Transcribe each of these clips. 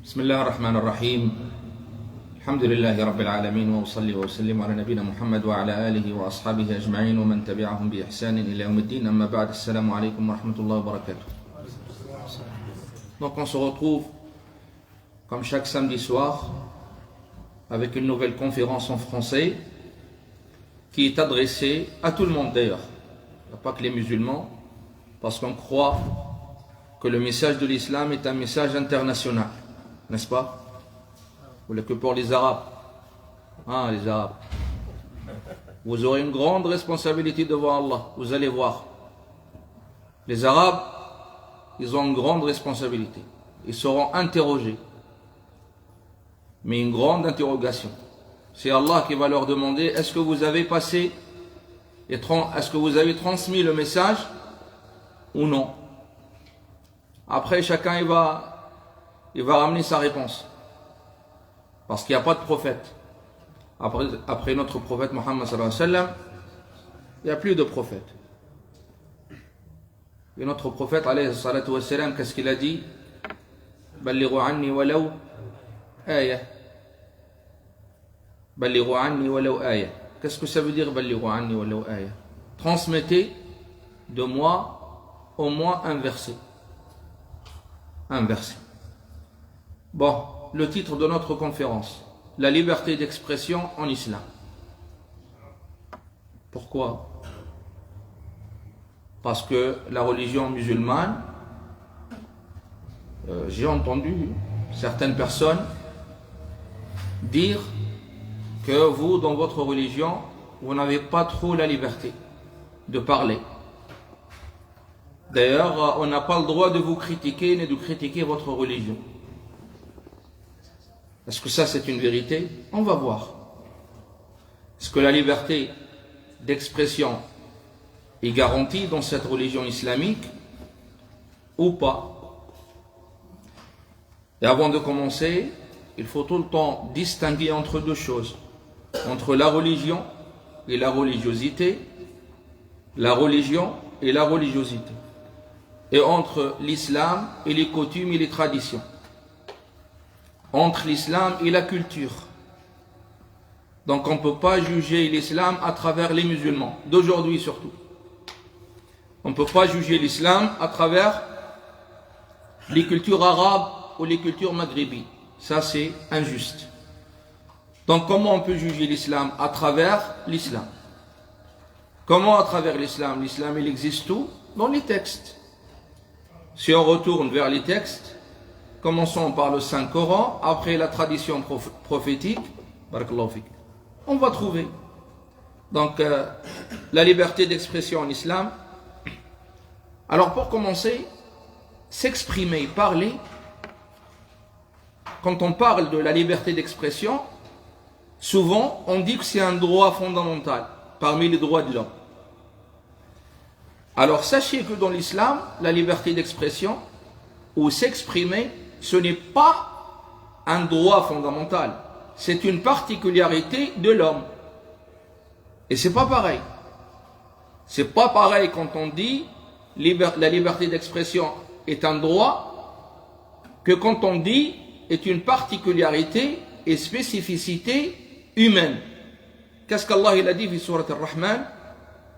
بسم الله الرحمن الرحيم الحمد لله رب العالمين وأصلي وأسلم على نبينا محمد وعلى آله وأصحابه أجمعين ومن تبعهم بإحسان إلى يوم الدين أما بعد السلام عليكم ورحمة الله وبركاته. Donc on se retrouve comme chaque samedi soir avec une nouvelle conférence en français qui est adressée à tout le monde d'ailleurs, pas que les musulmans, parce qu'on croit que le message de l'islam est un message international, n'est-ce pas? Ou que pour les Arabes. Ah, les Arabes. Vous aurez une grande responsabilité devant Allah, vous allez voir. Les Arabes, ils ont une grande responsabilité. Ils seront interrogés. Mais une grande interrogation. C'est Allah qui va leur demander, est-ce que vous avez passé, est-ce que vous avez transmis le message ou non? Après, chacun il va ramener sa réponse. Parce qu'il n'y a pas de prophète. Après notre prophète Mohammed sallallahu alayhi wa sallam, il n'y a plus de prophète. Et notre prophète alayhi salatu wa sallam, qu'est-ce qu'il a dit? Ballighu anni walaw aya. Ballighu anni walaw aya. Qu'est-ce que ça veut dire ballighu anni walaw aya? Transmettez de moi au moins un verset. Un verset. Bon, le titre de notre conférence, la liberté d'expression en islam. Pourquoi? Parce que la religion musulmane, j'ai entendu certaines personnes dire que vous, dans votre religion, vous n'avez pas trop la liberté de parler. D'ailleurs, on n'a pas le droit de vous critiquer ni de critiquer votre religion. Est-ce que ça c'est une vérité? On va voir. Est-ce que la liberté d'expression est garantie dans cette religion islamique ou pas? Et avant de commencer, il faut tout le temps distinguer entre deux choses. Entre la religion et la religiosité, la religion et la religiosité. Et entre l'islam et les coutumes et les traditions. Entre l'islam et la culture. Donc on ne peut pas juger l'islam à travers les musulmans, d'aujourd'hui surtout. On ne peut pas juger l'islam à travers les cultures arabes ou les cultures maghrébines. Ça c'est injuste. Donc comment on peut juger l'islam? À travers l'islam. Comment à travers l'islam? L'islam il existe où? Dans les textes. Si on retourne vers les textes, commençons par le Saint-Coran, après la tradition prophétique, on va trouver. Donc, la liberté d'expression en islam. Alors, pour commencer, s'exprimer, parler, quand on parle de la liberté d'expression, souvent, on dit que c'est un droit fondamental, parmi les droits de l'homme. Alors, sachez que dans l'islam, la liberté d'expression, ou s'exprimer, ce n'est pas un droit fondamental. C'est une particularité de l'homme. Et c'est pas pareil. C'est pas pareil quand on dit la liberté d'expression est un droit que quand on dit est une particularité et spécificité humaine. Qu'est-ce qu'Allah il a dit dans Sourate Ar-Rahman?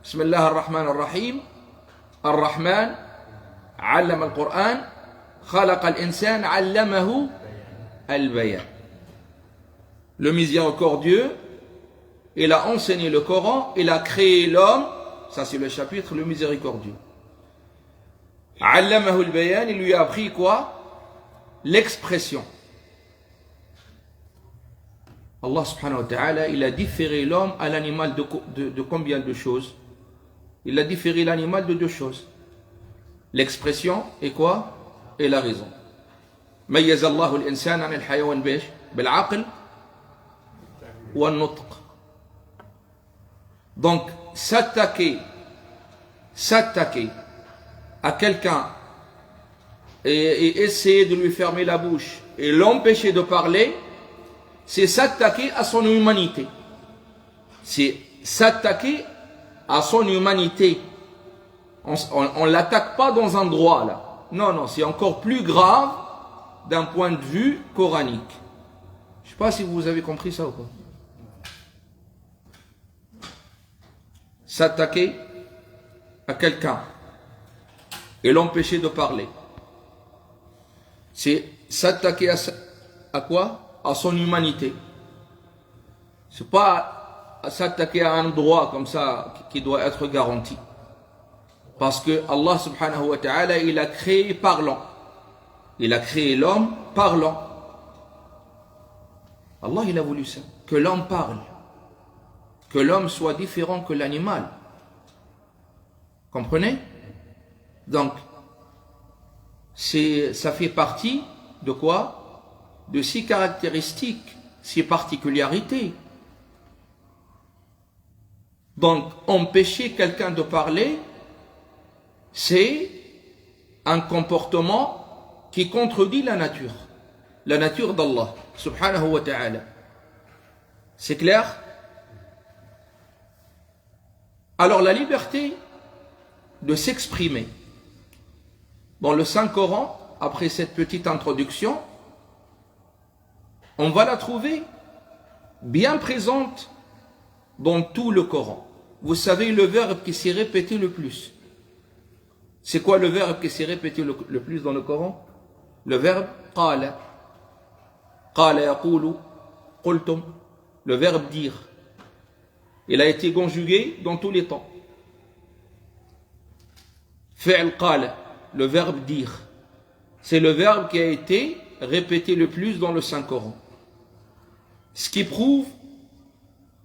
Bismillah ar-Rahman ar-Rahim. Ar-Rahman 'allama al-Qur'an. خلق الإنسان علمه البيان. Le miséricordieux, il a enseigné le Coran, il a créé l'homme, ça c'est le chapitre, le miséricordieux. علمه البيان, il lui a appris quoi? L'expression. Allah subhanahu wa ta'ala, il a différé l'homme à l'animal de combien de choses? Il a différé l'animal de deux choses. L'expression et quoi? Et la raison. ميز الله الإنسان عن الحيوان بإيش؟ بالعقل والنطق. Donc s'attaquer à quelqu'un et essayer de lui fermer la bouche et l'empêcher de parler, c'est s'attaquer à son humanité. C'est s'attaquer à son humanité. On ne l'attaque pas dans un droit là. Non, c'est encore plus grave d'un point de vue coranique. Je ne sais pas si vous avez compris ça ou pas. S'attaquer à quelqu'un et l'empêcher de parler, c'est s'attaquer à quoi? À son humanité. C'est pas s'attaquer à un droit comme ça qui doit être garanti. Parce que Allah subhanahu wa ta'ala, il a créé parlant. Il a créé l'homme parlant. Allah, il a voulu ça. Que l'homme parle. Que l'homme soit différent que l'animal. Comprenez? Donc, ça fait partie de quoi? De six caractéristiques, six particularités. Donc, empêcher quelqu'un de parler, c'est un comportement qui contredit la nature d'Allah, subhanahu wa ta'ala. C'est clair? Alors, la liberté de s'exprimer. Dans le Saint-Coran, après cette petite introduction, on va la trouver bien présente dans tout le Coran. Vous savez le verbe qui s'est répété le plus. C'est quoi le verbe qui s'est répété le plus dans le Coran? Le verbe qala. Qala yaqulu, qultum. Le verbe dire. Il a été conjugué dans tous les temps. Fi'l qala, le verbe dire. C'est le verbe qui a été répété le plus dans le Saint-Coran. Ce qui prouve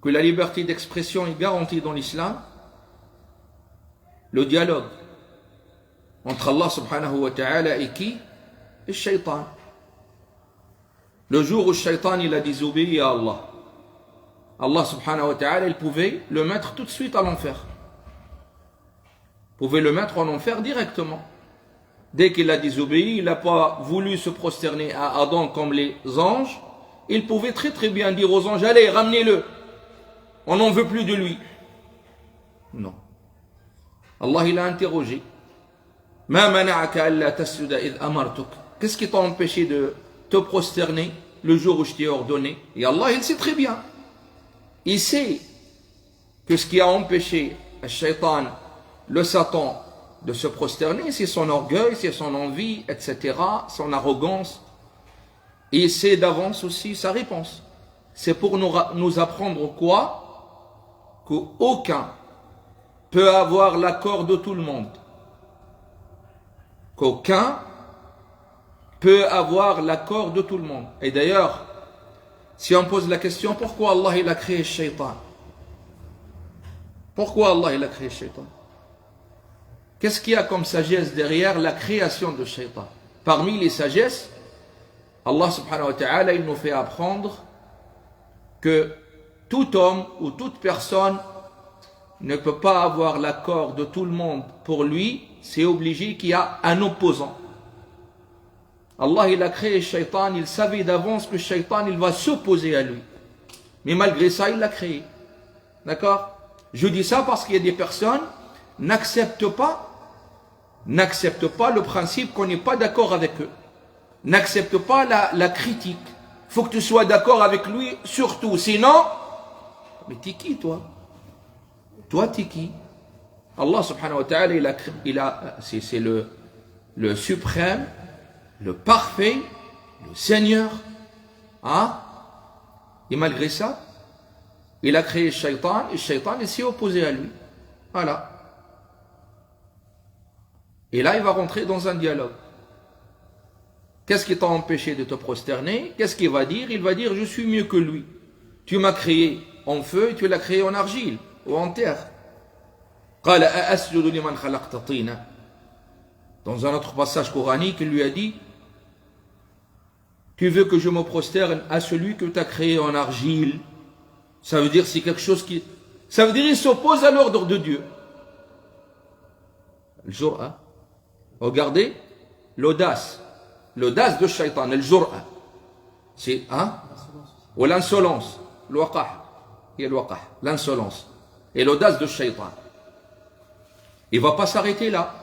que la liberté d'expression est garantie dans l'islam. Le dialogue entre Allah subhanahu wa ta'ala et qui? Et le shaitan. Le jour où le shaitan il a désobéi à Allah, Allah subhanahu wa ta'ala, il pouvait le mettre tout de suite à l'enfer. Pouvait le mettre en enfer directement. Dès qu'il a désobéi, il n'a pas voulu se prosterner à Adam comme les anges, il pouvait très très bien dire aux anges, allez, ramenez-le, on n'en veut plus de lui. Non. Allah il a interrogé. Qu'est-ce qui t'a empêché de te prosterner le jour où je t'ai ordonné? Et Allah il sait très bien. Il sait que ce qui a empêché le shaitan, le Satan, de se prosterner, c'est son orgueil, c'est son envie, etc., son arrogance. Et il sait d'avance aussi sa réponse. C'est pour nous apprendre quoi? Qu'aucun peut avoir l'accord de tout le monde. Qu'aucun peut avoir l'accord de tout le monde. Et d'ailleurs, si on pose la question, pourquoi Allah il a créé le shaitan? Pourquoi Allah il a créé le shaitan? Qu'est-ce qu'il y a comme sagesse derrière la création de shaitan? Parmi les sagesses, Allah subhanahu wa ta'ala, il nous fait apprendre que tout homme ou toute personne ne peut pas avoir l'accord de tout le monde pour lui, c'est obligé qu'il y a un opposant. Allah il a créé le shaitan, il savait d'avance que le shaitan il va s'opposer à lui. Mais malgré ça, il l'a créé. D'accord? Je dis ça parce qu'il y a des personnes qui n'acceptent pas le principe qu'on n'est pas d'accord avec eux. N'acceptent pas la critique. Il faut que tu sois d'accord avec lui surtout. Sinon, mais t'es qui toi? Toi t'es qui? Allah subhanahu wa ta'ala, c'est le suprême, le parfait, le Seigneur. Hein? Et malgré ça, il a créé le shaitan, et le shaitan il s'est opposé à lui. Voilà. Et là, il va rentrer dans un dialogue. Qu'est-ce qui t'a empêché de te prosterner? Qu'est-ce qu'il va dire? Il va dire, je suis mieux que lui. Tu m'as créé en feu et tu l'as créé en argile ou en terre. Dans un autre passage coranique, il lui a dit, tu veux que je me prosterne à celui que tu as créé en argile? Ça veut dire c'est quelque chose qui... Ça veut dire il s'oppose à l'ordre de Dieu. Le jur'a. Regardez l'audace. L'audace de shaitan, le jur'a. C'est ou l'insolence. L'insolence. Et l'audace de shaitan. Il ne va pas s'arrêter là.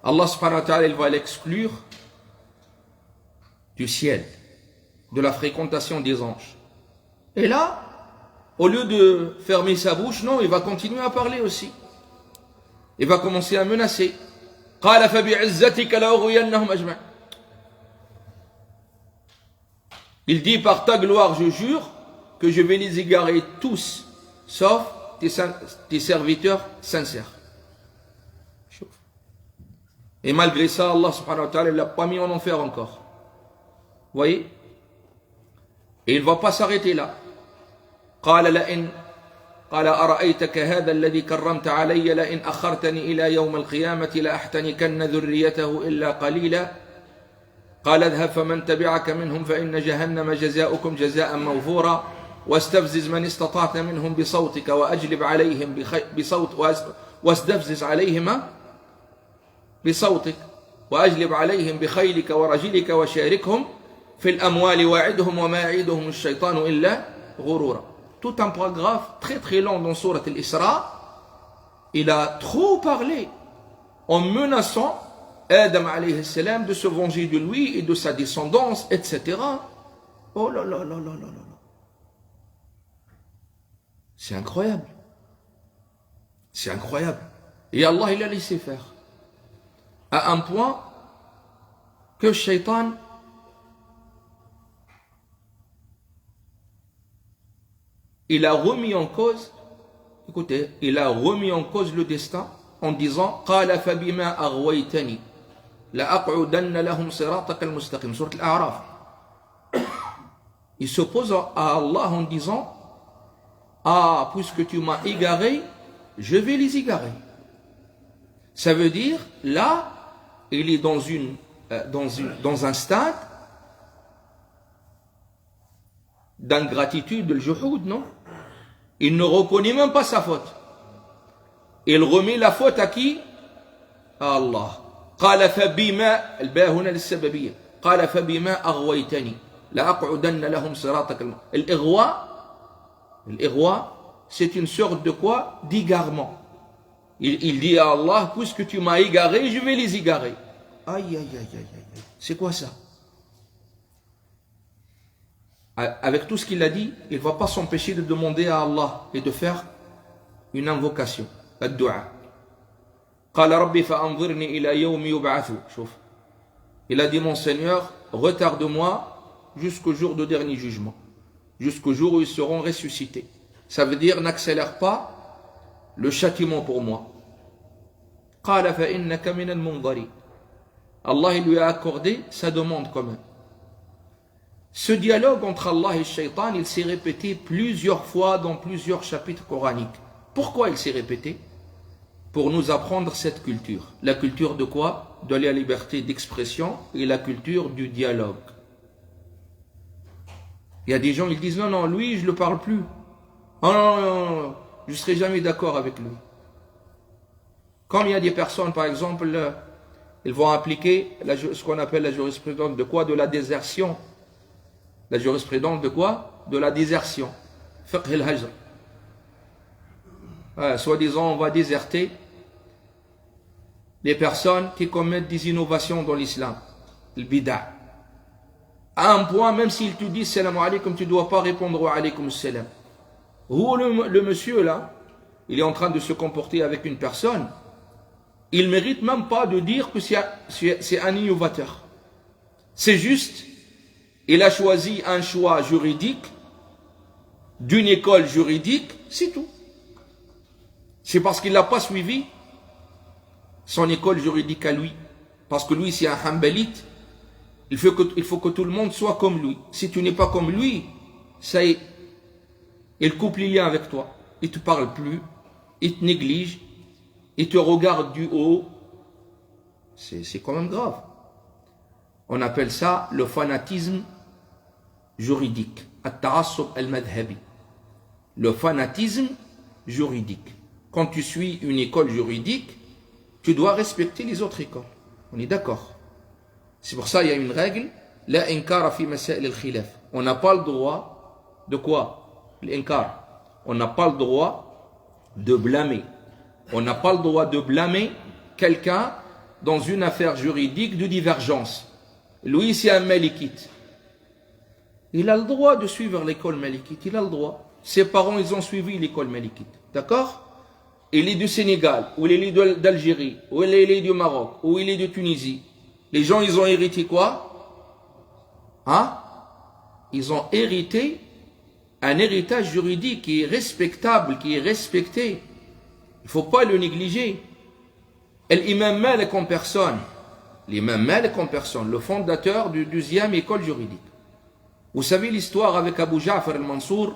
Allah subhanahu wa ta'ala, il va l'exclure du ciel, de la fréquentation des anges. Et là, au lieu de fermer sa bouche, non, il va continuer à parler aussi. Il va commencer à menacer. Il dit, par ta gloire, je jure que je vais les égarer tous, sauf tes serviteurs sincères. Et malgré ça, Allah subhanahu wa ta'ala ne l'a pas mis en enfer encore. Vous voyez? Et il ne va pas s'arrêter là. قال أرأيتك هذا الذي كرمت علي لئن أخرتني إلى يوم القيامة لأحتنكن ذريته إلا قليلا قال اذهب فمن تبعك منهم فإن جهنم جزاؤكم جزاء موفورا واستفزز من استطعت منهم بصوتك وأجلب عليهم واستفزز عليهم بصوتك وأجلب عليهم بخيلك ورجلك وشاركهم في الأموال واعدهم وما يعيدهم الشيطان إلا غرورا. Tout un paragraphe très très long dans Sourate Al-Isra, il a trop parlé en menaçant Adam alayhi salam de se venger de lui et de sa descendance, etc. Oh là là là là là là. C'est incroyable. C'est incroyable. Et Allah, il a laissé faire. À un point que Shaitan il a remis en cause, écoutez, il a remis en cause le destin en disant قال فبما أغويتني لأقعدن لهم صراطك المستقيم. Sourate Al-A'raf. Il s'oppose à Allah en disant ah, puisque tu m'as égaré, je vais les égarer. Ça veut dire là, il est dans un stade d'ingratitude, le juhud, non? Il ne reconnaît même pas sa faute. Il remet la faute à qui? À Allah. قال فبما الباء هنا للسببية. قال فبما أغويتني لأقعدن لهم صراطك. L'Ighwa, c'est une sorte de quoi? D'égarement. Il dit à Allah, puisque tu m'as égaré, je vais les égarer. Aïe, aïe, aïe, aïe, aïe. C'est quoi ça? Avec tout ce qu'il a dit, il ne va pas s'empêcher de demander à Allah et de faire une invocation, la dua. قال ربي فأنظرني إلى يوم يبعثوا. شوف. Il a dit, mon Seigneur, retarde-moi jusqu'au jour de dernier jugement, jusqu'au jour où ils seront ressuscités. Ça veut dire, n'accélère pas le châtiment pour moi. قال فإنك من المنظرين. Allah il lui a accordé sa demande quand même. Ce dialogue entre Allah et le Shaitan, il s'est répété plusieurs fois dans plusieurs chapitres coraniques. Pourquoi il s'est répété? Pour nous apprendre cette culture. La culture de quoi? De la liberté d'expression et la culture du dialogue. Il y a des gens, ils disent non, non, lui, je ne le parle plus. Oh, non, non, non, je ne serai jamais d'accord avec lui. Comme il y a des personnes, par exemple, ils vont appliquer ce qu'on appelle la jurisprudence de quoi? De la désertion. La jurisprudence de quoi? De la désertion. Fiqh al-hajr. Soi-disant, on va déserter les personnes qui commettent des innovations dans l'islam. Le bid'a. À un point, même s'il te dit salam alaykum, tu ne dois pas répondre wa alaykum salam. Ou le monsieur là, il est en train de se comporter avec une personne, il ne mérite même pas de dire que c'est un innovateur. C'est juste, il a choisi un choix juridique, d'une école juridique, c'est tout. C'est parce qu'il n'a pas suivi son école juridique à lui. Parce que lui, c'est un hanbalite. Il faut que tout le monde soit comme lui. Si tu n'es pas comme lui, ça y est, il coupe les liens avec toi. Il ne te parle plus, il te néglige, il te regarde du haut. C'est quand même grave. On appelle ça le fanatisme juridique. At-ta'assub al-madhabi. Le fanatisme juridique. Quand tu suis une école juridique, tu dois respecter les autres écoles. On est d'accord. C'est pour ça qu'il y a une règle. La inkara fi masail al-khilaf. On n'a pas le droit de quoi? L'inkar. On n'a pas le droit de blâmer. On n'a pas le droit de blâmer quelqu'un dans une affaire juridique de divergence. lui c'est un malikite. Il a le droit de suivre l'école malikite, il a le droit. Ses parents, ils ont suivi l'école malikite. D'accord? Il est du Sénégal, ou il est d'Algérie, ou il est du Maroc, ou il est de Tunisie. Les gens, ils ont hérité quoi? Hein? Ils ont hérité un héritage juridique qui est respectable, qui est respecté. Il ne faut pas le négliger. Et l'imam Malik en personne, l'imam Malik en personne, le fondateur du 12e école juridique. Vous savez l'histoire avec Abu Ja'far al-Mansour?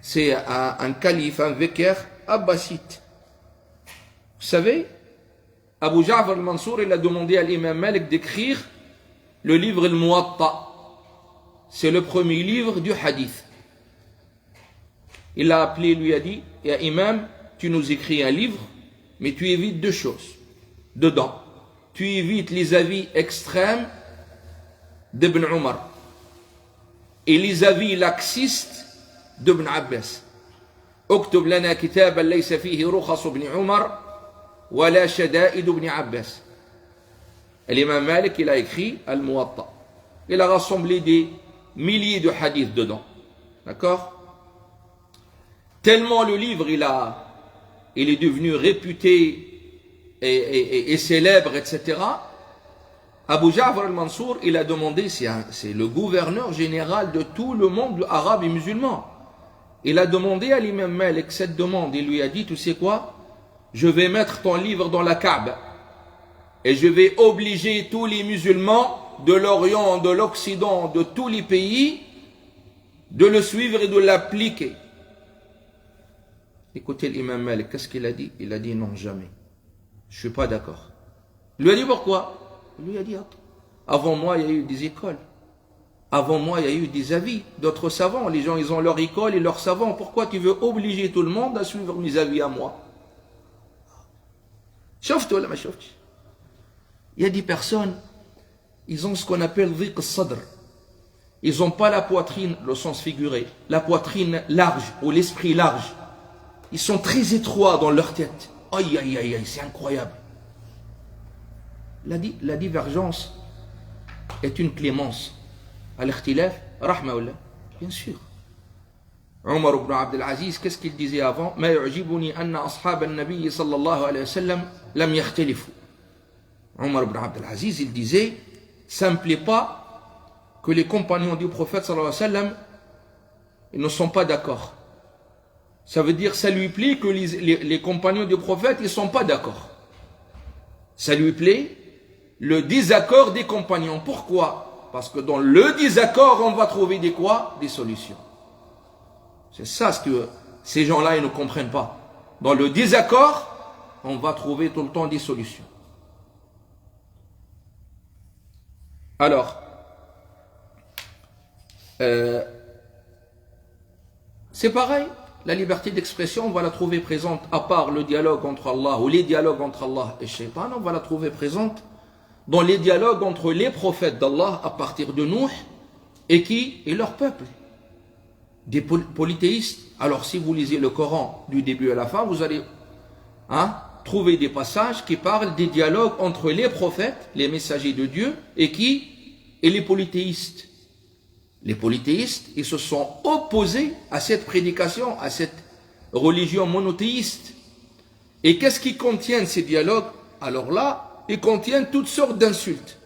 C'est un calife, un vicaire abbassite. Vous savez, Abu Ja'far al-Mansour, il a demandé à l'imam Malik d'écrire le livre al-Muwatta. C'est le premier livre du hadith. Il l'a appelé, lui a dit, ya imam, tu nous écris un livre, mais tu évites deux choses dedans. Tu évites les avis extrêmes d'Ibn Omar et les avis laxistes d'Ibn Abbas. اكتب لنا كتابا ليس فيه رخص ابن عمر ولا شدائد ابن عباس. L'imam Malik, il a écrit Al-Muwatta. Il a rassemblé des milliers de hadiths dedans. D'accord? Tellement le livre, il est devenu réputé et célèbre, etc. Abu Ja'far al-Mansour, il a demandé, c'est le gouverneur général de tout le monde arabe et musulman. Il a demandé à l'imam Malik cette demande. Il lui a dit, tu sais quoi? Je vais mettre ton livre dans la Kaaba. Et je vais obliger tous les musulmans de l'Orient, de l'Occident, de tous les pays, de le suivre et de l'appliquer. Écoutez l'imam Malik, qu'est-ce qu'il a dit? Il a dit non, jamais. Je ne suis pas d'accord. Il lui a dit pourquoi? Il lui a dit, attends, avant moi, il y a eu des écoles. Avant moi, il y a eu des avis d'autres savants. Les gens, ils ont leur école et leurs savants. Pourquoi tu veux obliger tout le monde à suivre mes avis à moi? Chauffe-toi là, ma chauffe. Il y a des personnes, ils ont ce qu'on appelle dhiq al-sadr. Ils n'ont pas la poitrine, le sens figuré, la poitrine large ou l'esprit large. Ils sont très étroits dans leur tête. Aïe, aïe, aïe, aïe, c'est incroyable. La divergence est une clémence. Al-ikhtilaf, rahmaullah, bien sûr. Omar ibn Abd al-Aziz, qu'est-ce qu'il disait avant? Ma yu'jibuni anna ashab al-nabi sallallahu alayhi wa sallam lam yakhtalifu. Omar ibn Abd al-Aziz, il disait, ça ne me plaît pas que les compagnons du prophète sallallahu alayhi wa sallam, ils ne sont pas d'accord. Ça veut dire, ça lui plaît que les compagnons du prophète, ils ne sont pas d'accord. Ça lui plaît le désaccord des compagnons. Pourquoi? Parce que dans le désaccord, on va trouver des quoi? Des solutions. C'est ça ce que ces gens-là, ils ne comprennent pas. Dans le désaccord, on va trouver tout le temps des solutions. Alors, c'est pareil. La liberté d'expression, on va la trouver présente, à part le dialogue entre Allah, ou les dialogues entre Allah et Shaitan, on va la trouver présente dans les dialogues entre les prophètes d'Allah à partir de Nuh et qui? Et leur peuple. Des polythéistes. Alors si vous lisez le Coran du début à la fin, vous allez trouver des passages qui parlent des dialogues entre les prophètes, les messagers de Dieu, et qui? Et les polythéistes. Les polythéistes, ils se sont opposés à cette prédication, à cette religion monothéiste. Et qu'est-ce qui contiennent ces dialogues? Alors là, ils contiennent toutes sortes d'insultes.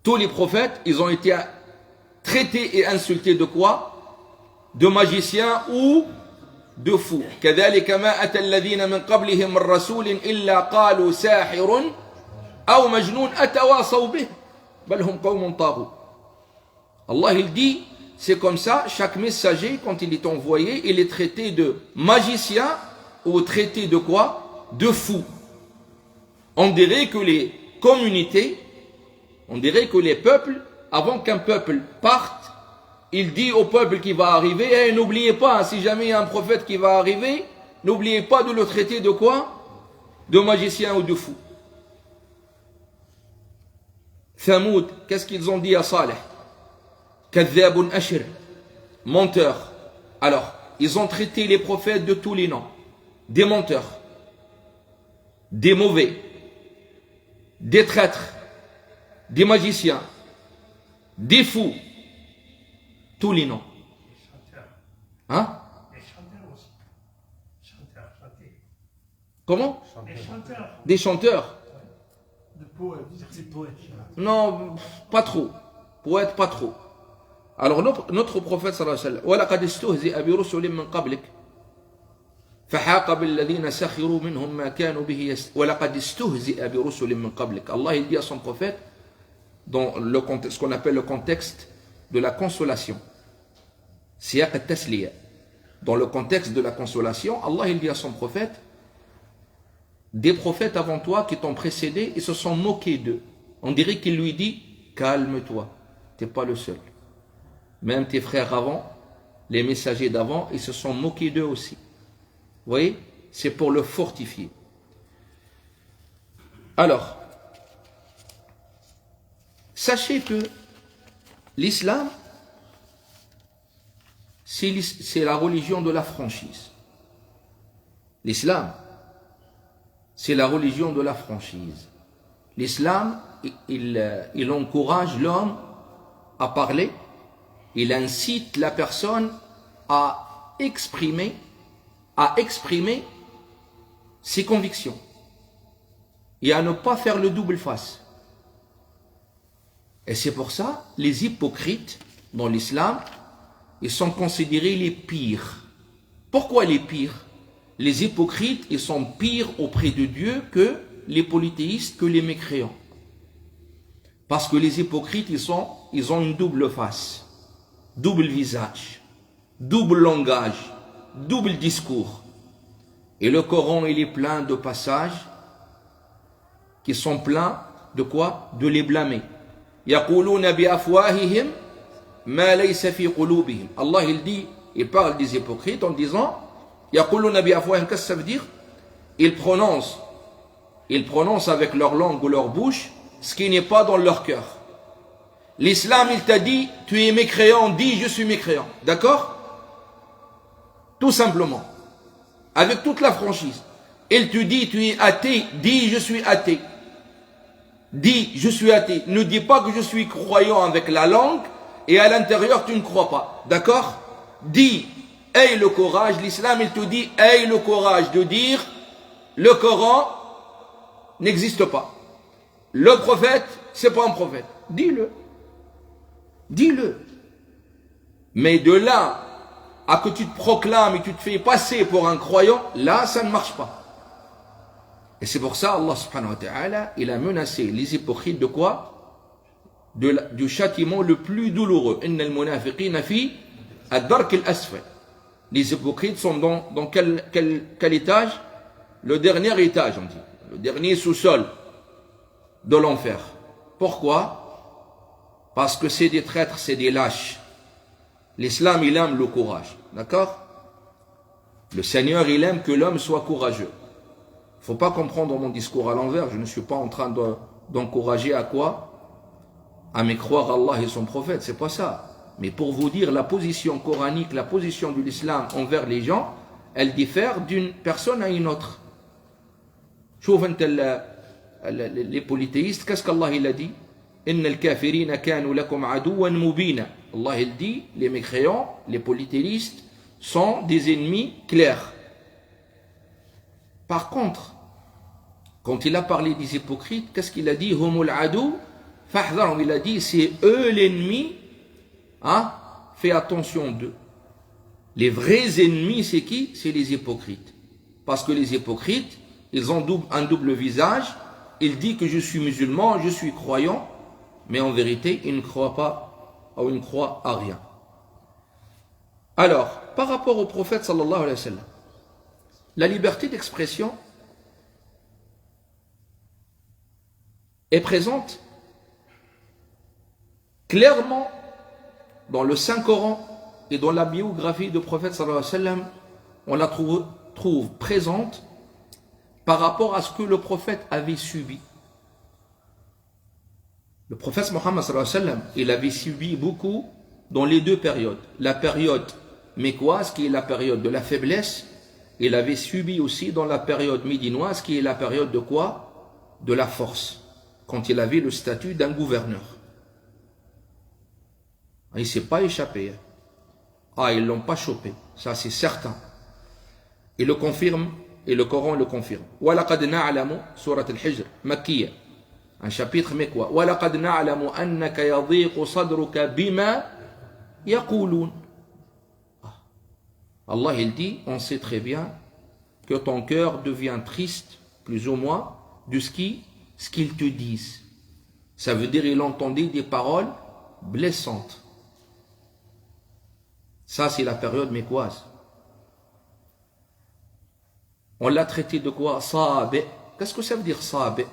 Tous les prophètes, ils ont été traités et insultés de quoi? De magiciens ou de fous. كذلك ما أتى الذين من قبلهم من رسول إلا قالوا ساحر أو مجنون أتواصوا به بل هم قوم طاغون. Allah il dit, c'est comme ça, chaque messager, quand il est envoyé, il est traité de magicien ou traité de quoi? De fou. On dirait que les communautés, on dirait que les peuples, avant qu'un peuple parte, il dit au peuple qui va arriver, hey, n'oubliez pas, si jamais il y a un prophète qui va arriver, n'oubliez pas de le traiter de quoi? De magicien ou de fou. Thamoud, qu'est-ce qu'ils ont dit à Saleh? Kadhabun ashir, menteur. Alors, ils ont traité les prophètes de tous les noms. Des menteurs, des mauvais, des traîtres, des magiciens, des fous, tous les noms. Hein? Les chanteurs aussi. Chanteurs, chanter. Comment? Les chanteurs. Des chanteurs? De poètes. Des poètes. Non, pas trop. Poète, pas trop. Alors notre prophète sallallahu alayhi wa sallam, وَلَقَدْ اسْتُهْزِئَ بِرُسُلٍ مِّن قَبْلِكَ فحاق بالذين سخروا منهم ما كانوا به ولقد استهزئ برسل من قبلك. Allah il dit à son prophète dans le contexte, ce qu'on appelle le contexte de la consolation. Siyaq at-tasliya. Dans le contexte de la consolation, Allah il dit à son prophète, des prophètes avant toi qui t'ont précédé, ils se sont moqués d'eux. On dirait qu'il lui dit, calme-toi, t'es pas le seul. Même tes frères avant, les messagers d'avant, ils se sont moqués d'eux aussi. Vous voyez, c'est pour le fortifier. Alors, sachez que l'islam, c'est la religion de la franchise. L'islam, c'est la religion de la franchise. L'islam, il encourage l'homme à parler, il incite la personne à exprimer ses convictions et à ne pas faire le double face. Et c'est pour ça, les hypocrites dans l'islam, ils sont considérés les pires. Pourquoi les pires? Les hypocrites, ils sont pires auprès de Dieu que les polythéistes, que les mécréants. Parce que les hypocrites, ils ont une double face, double visage, double langage, double discours. Et le Coran, il est plein de passages qui sont pleins de quoi? De les blâmer. يَقُولُونَ بِأَفْوَاهِهِمْ مَا لَيْسَ فِي قُلُوبِهِمْ. Allah, il dit, il parle des hypocrites en disant, يَقُولُونَ بِأَفْوَاهِهِمْ, qu'est-ce que ça veut dire? Ils prononcent avec leur langue ou leur bouche ce qui n'est pas dans leur cœur. L'islam, il t'a dit, tu es mécréant, dis je suis mécréant. D'accord? Tout simplement. Avec toute la franchise. Il te dit, tu es athée, dis je suis athée. Dis je suis athée. Ne dis pas que je suis croyant avec la langue et à l'intérieur tu ne crois pas. D'accord? Dis, aie le courage, l'islam il te dit, aie le courage de dire, le Coran n'existe pas. Le prophète, c'est pas un prophète. Dis-le. Dis-le. Mais de là à que tu te proclames et tu te fais passer pour un croyant, là, ça ne marche pas. Et c'est pour ça, Allah subhanahu wa ta'ala, il a menacé les hypocrites de quoi? Du châtiment le plus douloureux. Innal munafiqina fi ad-dark al-asfal. Les hypocrites sont dans quel étage? Le dernier étage, on dit. Le dernier sous-sol de l'enfer. Pourquoi? Parce que c'est des traîtres, c'est des lâches. L'islam, il aime le courage. D'accord? Le Seigneur, il aime que l'homme soit courageux. Il ne faut pas comprendre mon discours à l'envers. Je ne suis pas en train d'encourager à quoi? À mécroire Allah et son prophète. C'est pas ça. Mais pour vous dire la position coranique, la position de l'islam envers les gens, elle diffère d'une personne à une autre. Les polythéistes, qu'est-ce qu'Allah il a dit? Inna al-kafirina kanu lakum aduwan mubina. Allah il dit, les mécréants, les polythéistes sont des ennemis clairs. Par contre, quand il a parlé des hypocrites, qu'est-ce qu'il a dit? Humul adou fahdharum. Il a dit, c'est eux l'ennemi, hein? Fais attention d'eux. Les vrais ennemis, c'est qui? C'est les hypocrites. Parce que les hypocrites, ils ont un double visage. Il dit que je suis musulman, je suis croyant, mais en vérité, il ne croit pas, ou il ne croit à rien. Alors, par rapport au prophète sallallahu alayhi wa sallam, la liberté d'expression est présente clairement dans le Saint-Coran et dans la biographie du prophète sallallahu alayhi wa sallam. On la trouve présente par rapport à ce que le prophète avait subi. Le prophète Mohammed sallallahu alayhi wa sallam, il avait subi beaucoup dans les deux périodes. La période mécoise, qui est la période de la faiblesse, il avait subi aussi dans la période médinoise, qui est la période de quoi? De la force. quand il avait le statut d'un gouverneur. Il ne s'est pas échappé. Ah, ils ne l'ont pas chopé, ça c'est certain. Il le confirme, et le Coran le confirme. وَلَقَدْ نَعْلَمُ سورة الحجر مكية, un chapitre mécois. وَلَقَدْ نَعْلَمُ أَنَّكَ يَضِيقُ صَدْرُكَ بِمَا يَقُولُونَ. Allah il dit, on sait très bien que ton cœur devient triste, plus ou moins, de ce qu'ils te disent. Ça veut dire il entendait des paroles blessantes. Ça c'est la période mécoise. On l'a traité de quoi? Sahabi. Qu'est-ce que ça veut dire sahabi?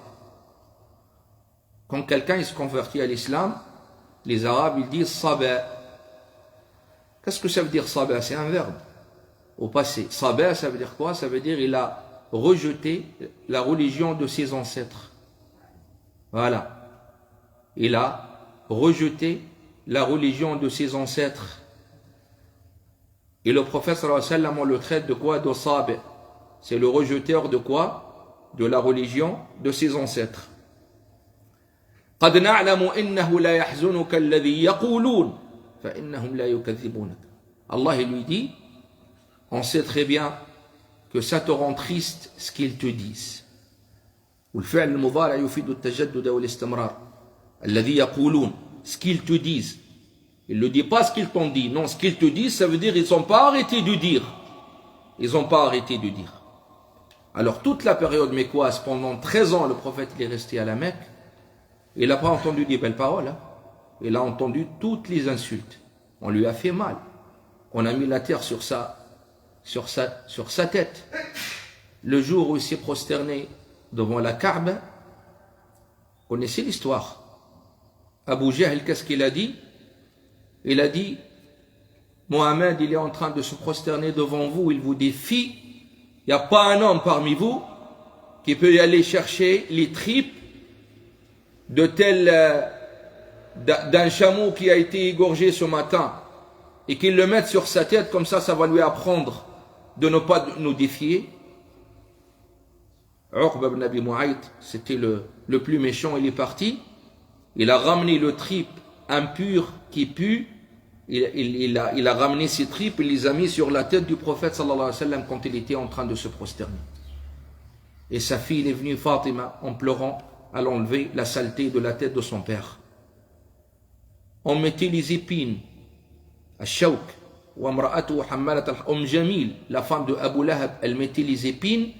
Quand quelqu'un se convertit à l'islam, les Arabes ils disent sabah. Qu'est-ce que ça veut dire sabah? C'est un verbe au passé. Sabah, ça veut dire quoi? Ça veut dire il a rejeté la religion de ses ancêtres. Voilà. Il a rejeté la religion de ses ancêtres. Et le prophète sallallahu alayhi wa sallam, on le traite de quoi? De sahabi. C'est le rejeteur de quoi? De la religion de ses ancêtres. قد نعلم إنه لا يحزنك الذي يقولون فإنهم لا يكذبونك. Allah il lui dit, on sait très bien que ça te rend triste ce qu'ils te disent. والفعل المضارع يفيد التجدد والاستمرار. الذي يقولون, ce qu'ils te disent. Il ne dit pas ce qu'ils t'ont dit. Non, ce qu'ils te disent, ça veut dire ils n'ont pas arrêté de dire. Ils n'ont pas arrêté de dire. Alors toute la période mécoise, pendant 13 ans, le prophète il est resté à la Mecque. Il n'a pas entendu des belles paroles. Hein. Il a entendu toutes les insultes. On lui a fait mal. On a mis la terre sur sa tête. Le jour où il s'est prosterné devant la Kaaba, vous connaissez l'histoire. Abu Jahl, qu'est-ce qu'il a dit? Il a dit, Mohamed, il est en train de se prosterner devant vous, il vous défie. Il n'y a pas un homme parmi vous qui peut y aller chercher les tripes d'un chameau qui a été égorgé ce matin et qu'il le mette sur sa tête, comme ça va lui apprendre de ne pas nous défier. Uqba ibn Abi Mu'ayt, c'était le plus méchant, il est parti. Il a ramené le tripe impur qui pue. Il a ramené ses tripes, il les a mis sur la tête du prophète sallallahu alayhi wa sallam quand il était en train de se prosterner. Et sa fille est venue, Fatima, en pleurant, à l'enlever la saleté de la tête de son père. On mettait les épines, Ash-Shawk, Jamil, la femme de Abu Lahab, elle mettait les épines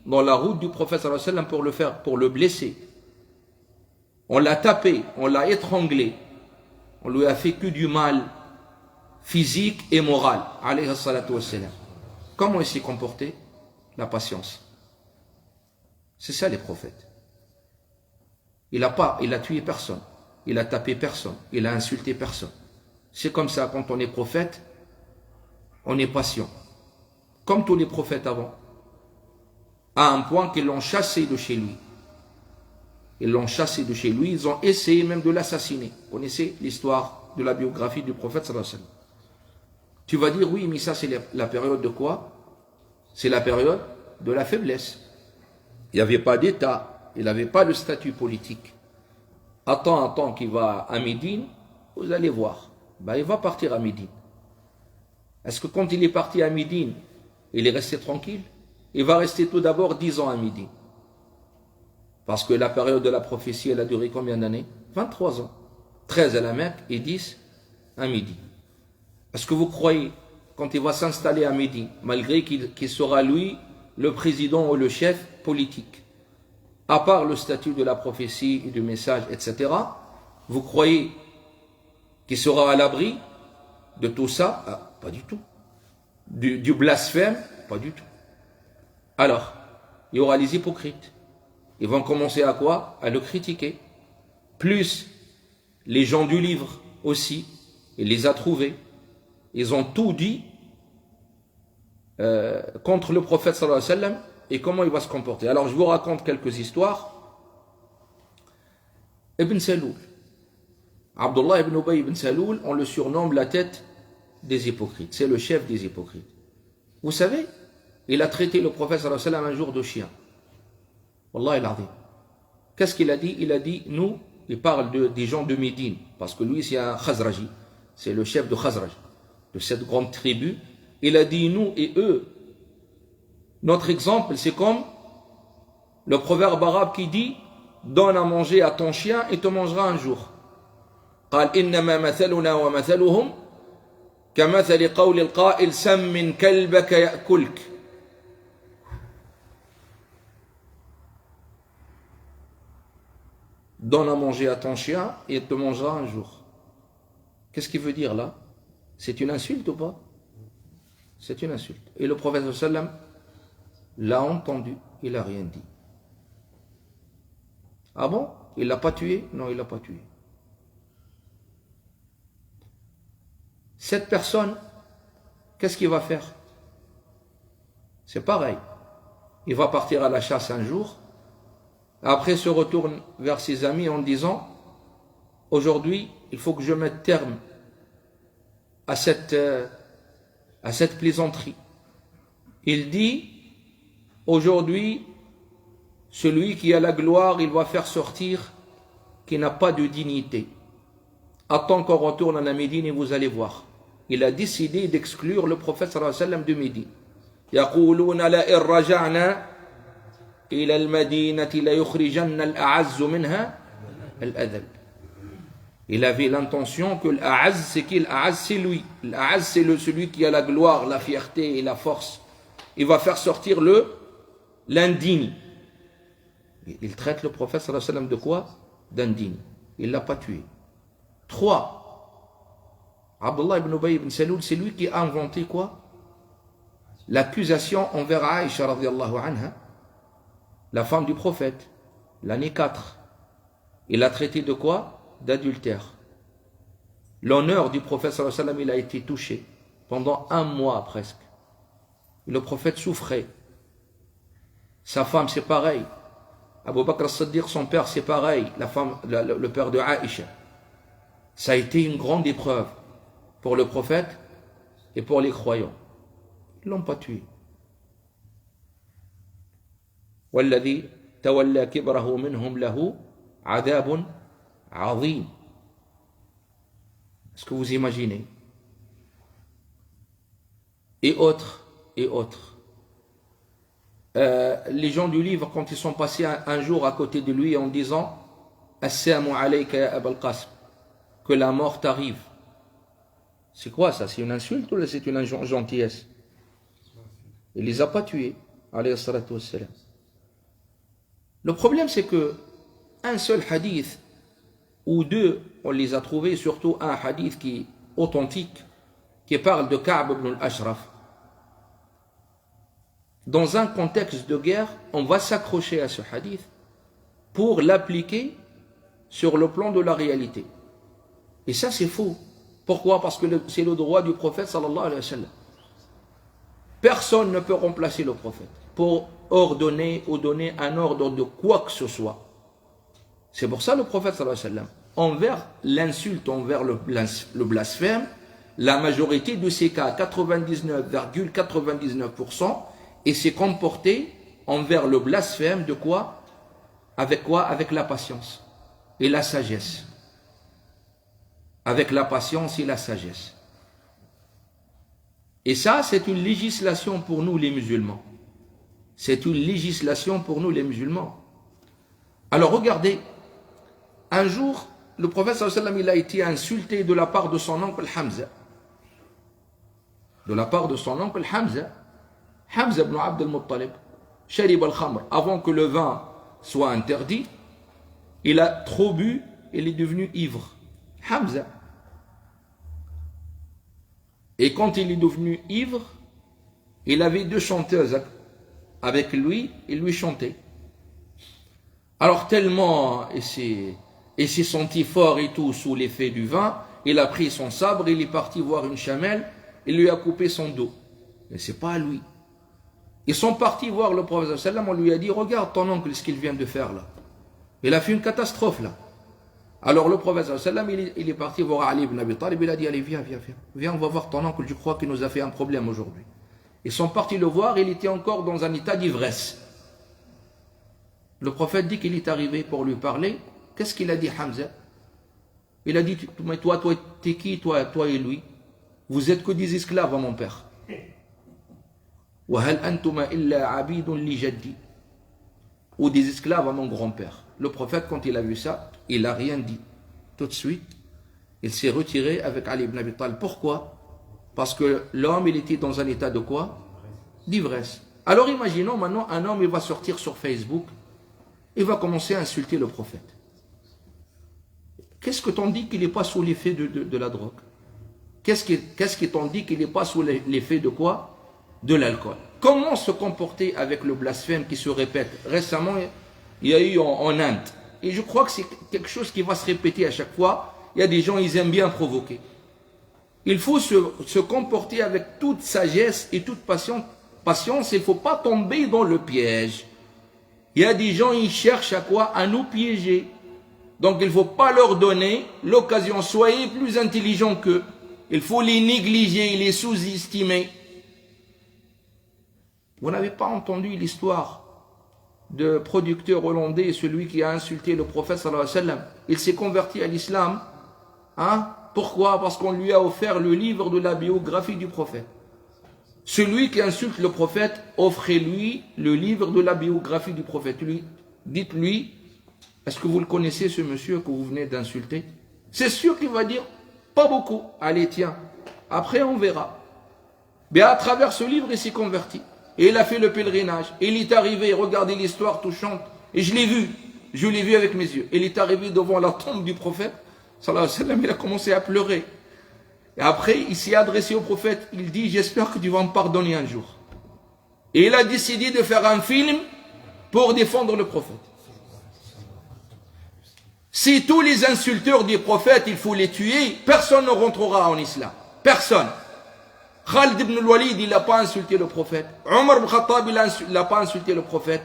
dans la route du prophète sallallahu alayhi wa sallam pour le blesser. On l'a tapé, on l'a étranglé, on lui a fait que du mal physique et moral, alayhi salatu wassalam. Comment il s'est comporté? La patience. C'est ça les prophètes. Il a tué personne, il a tapé personne, il a insulté personne. C'est comme ça, quand on est prophète, on est patient. Comme tous les prophètes avant. À un point qu'ils l'ont chassé de chez lui. Ils l'ont chassé de chez lui, ils ont essayé même de l'assassiner. Vous connaissez l'histoire de la biographie du prophète sallallahu alayhi wa sallam. Tu vas dire, oui, mais ça c'est la période de quoi? C'est la période de la faiblesse. Il n'y avait pas d'État, il n'avait pas de statut politique. Attends qu'il va à Médine, vous allez voir. Ben, il va partir à Médine. Est-ce que quand il est parti à Médine, il est resté tranquille? Il va rester tout d'abord 10 ans à Médine. Parce que la période de la prophétie, elle a duré combien d'années? 23 ans. 13 à la Mecque et 10 à Médine. Est-ce que vous croyez, quand il va s'installer à Médine, malgré qu'il sera lui le président ou le chef politique, à part le statut de la prophétie et du message, etc., vous croyez qu'il sera à l'abri de tout ça? Ah, pas du tout. Du blasphème? Pas du tout. Alors, il y aura les hypocrites. Ils vont commencer à quoi? À le critiquer. Plus les gens du livre aussi, il les a trouvés. Ils ont tout dit contre le prophète sallallahu alayhi wa sallam et comment il va se comporter. Alors je vous raconte quelques histoires. Ibn Saloul, Abdullah ibn Ubay ibn Saloul, on le surnomme la tête des hypocrites. C'est le chef des hypocrites. Vous savez, il a traité le prophète sallallahu alayhi wa sallam un jour de chien. Wallah il a dit. Qu'est-ce qu'il a dit? Il a dit, nous, il parle des gens de Médine, parce que lui c'est un Khazraji, c'est le chef de Khazraj, de cette grande tribu. Il a dit, nous et eux, notre exemple c'est comme le proverbe arabe qui dit, donne à manger à ton chien et te mangera un jour. قال إنما مثلنا ومثلهم كمثل قول القائل سمن كلبك يأكلك. Donne à manger à ton chien et il te mangera un jour. Qu'est-ce qu'il veut dire là? C'est une insulte ou pas? C'est une insulte. Et le prophète sallam l'a entendu, il n'a rien dit. Ah bon? Il l'a pas tué? Non, il l'a pas tué. Cette personne, qu'est-ce qu'il va faire? C'est pareil. Il va partir à la chasse un jour, après se retourne vers ses amis en disant, aujourd'hui, il faut que je mette terme à cette plaisanterie. Il dit, aujourd'hui, celui qui a la gloire, il va faire sortir qui n'a pas de dignité. Attends qu'on retourne à la Médine et vous allez voir. Il a décidé d'exclure le prophète sallallahu alayhi wa sallam de Médine. يقولون لئن رجعنا إلى المدينة ليخرجن الأعز منها الأذل. Il avait l'intention que l'A'az, c'est qui? L'A'az, c'est lui. L'A'az, c'est celui qui a la gloire, la fierté et la force. Il va faire sortir l'indigne. Il traite le prophète sallallahu alayhi wa sallam de quoi? D'indigne. Il ne l'a pas tué. 3. Abdullah ibn Ubay ibn Saloul, c'est lui qui a inventé quoi? L'accusation envers Aïcha radiallahu anha, la femme du prophète, l'année 4. Il l'a traité de quoi? D'adultère. L'honneur du prophète sallallahu alayhi wa sallam, il a été touché pendant 1 mois presque. Et le prophète souffrait. Sa femme, c'est pareil. Abu Bakr as-Siddiq, son père, c'est pareil. Le père de Aïcha. Ça a été une grande épreuve pour le prophète et pour les croyants. Ils ne l'ont pas tué. وَالَّذِي تَوَلَّى كِبْرَهُ مِنْهُمْ لَهُ عَذَابٌ عَظِيمٌ. Est-ce que vous imaginez? Et autres, et autres. Les gens du livre, quand ils sont passés un jour à côté de lui en disant Assalamu alayka ya Abul Qasim, que la mort t'arrive. C'est quoi ça? C'est une insulte ou c'est une gentillesse? Il ne les a pas tués, alayhi salatu wassalam. Le problème, c'est que un seul hadith ou 2, on les a trouvés, surtout un hadith qui est authentique, qui parle de Ka'b ibn al-Ashraf. Dans un contexte de guerre, on va s'accrocher à ce hadith pour l'appliquer sur le plan de la réalité. Et ça, c'est faux. Pourquoi? Parce que c'est le droit du prophète sallallahu alayhi wa sallam. Personne ne peut remplacer le prophète pour ordonner ou donner un ordre de quoi que ce soit. C'est pour ça le prophète sallallahu alayhi wa sallam, envers l'insulte, envers le blasphème, la majorité de ces cas, 99,99%, et s'est comporté envers le blasphème de quoi? Avec quoi? Avec la patience et la sagesse. Avec la patience et la sagesse. Et ça, c'est une législation pour nous les musulmans. C'est une législation pour nous les musulmans. Alors regardez, un jour, le prophète sallallahu alayhi wa sallam, il a été insulté de la part de son oncle Hamza. De la part de son oncle Hamza. Hamza ibn Abd al-Muttalib, sharib al-khamr, avant que le vin soit interdit, il a trop bu, il est devenu ivre. Hamza. Et quand il est devenu ivre, il avait 2 chanteuses avec lui, il lui chantait. Alors tellement il s'est senti fort et tout sous l'effet du vin, il a pris son sabre, il est parti voir une chamelle, il lui a coupé son dos. Mais c'est pas à lui. Ils sont partis voir le prophète sallam, on lui a dit, regarde ton oncle ce qu'il vient de faire là. Il a fait une catastrophe là. Alors le prophète sallam, il est parti voir Ali ibn Abi Talib, il a dit, allez viens, on va voir ton oncle, je crois qu'il nous a fait un problème aujourd'hui. Ils sont partis le voir, il était encore dans un état d'ivresse. Le prophète dit qu'il est arrivé pour lui parler. Qu'est-ce qu'il a dit, Hamza? Il a dit, mais toi, t'es qui, toi et lui? Vous êtes que des esclaves à mon père. وَهَلْ أَنْتُمَا إِلَّا عَبِيدٌ لِجَدِّي. Ou des esclaves à mon grand-père. Le prophète, quand il a vu ça, il n'a rien dit. Tout de suite, il s'est retiré avec Ali ibn Abi Talib. Pourquoi? Parce que l'homme, il était dans un état de quoi? D'ivresse. Alors imaginons maintenant, un homme, il va sortir sur Facebook, il va commencer à insulter le prophète. Qu'est-ce que t'en dis qu'il n'est pas sous l'effet de la drogue? Qu'est-ce qui t'en dit qu'il n'est pas sous l'effet de quoi? De l'alcool. Comment se comporter avec le blasphème qui se répète? Récemment, il y a eu en Inde. Et je crois que c'est quelque chose qui va se répéter à chaque fois. Il y a des gens, ils aiment bien provoquer. Il faut se comporter avec toute sagesse et toute patience. Il ne faut pas tomber dans le piège. Il y a des gens, ils cherchent à quoi? À nous piéger. Donc il ne faut pas leur donner l'occasion. Soyez plus intelligents qu'eux. Il faut les négliger, les sous-estimer. Vous n'avez pas entendu l'histoire de producteur hollandais, celui qui a insulté le prophète sallallahu alayhi wa sallam. Il s'est converti à l'islam. Hein? Pourquoi? Parce qu'on lui a offert le livre de la biographie du prophète. Celui qui insulte le prophète, offrez-lui le livre de la biographie du prophète. Dites-lui, est-ce que vous le connaissez, ce monsieur que vous venez d'insulter? C'est sûr qu'il va dire, pas beaucoup. Allez, tiens, après on verra. Mais à travers ce livre, il s'est converti. Et il a fait le pèlerinage. Et il est arrivé, regardez l'histoire touchante. Et je l'ai vu avec mes yeux. Il est arrivé devant la tombe du prophète, sallallahu alayhi wa sallam, il a commencé à pleurer. Et après, il s'est adressé au prophète, il dit, j'espère que tu vas me pardonner un jour. Et il a décidé de faire un film pour défendre le prophète. Si tous les insulteurs des prophètes, il faut les tuer, personne ne rentrera en islam. Personne. Khalid ibn al-Walid, il n'a pas insulté le prophète. Omar ibn Khattab, il n'a pas insulté le prophète.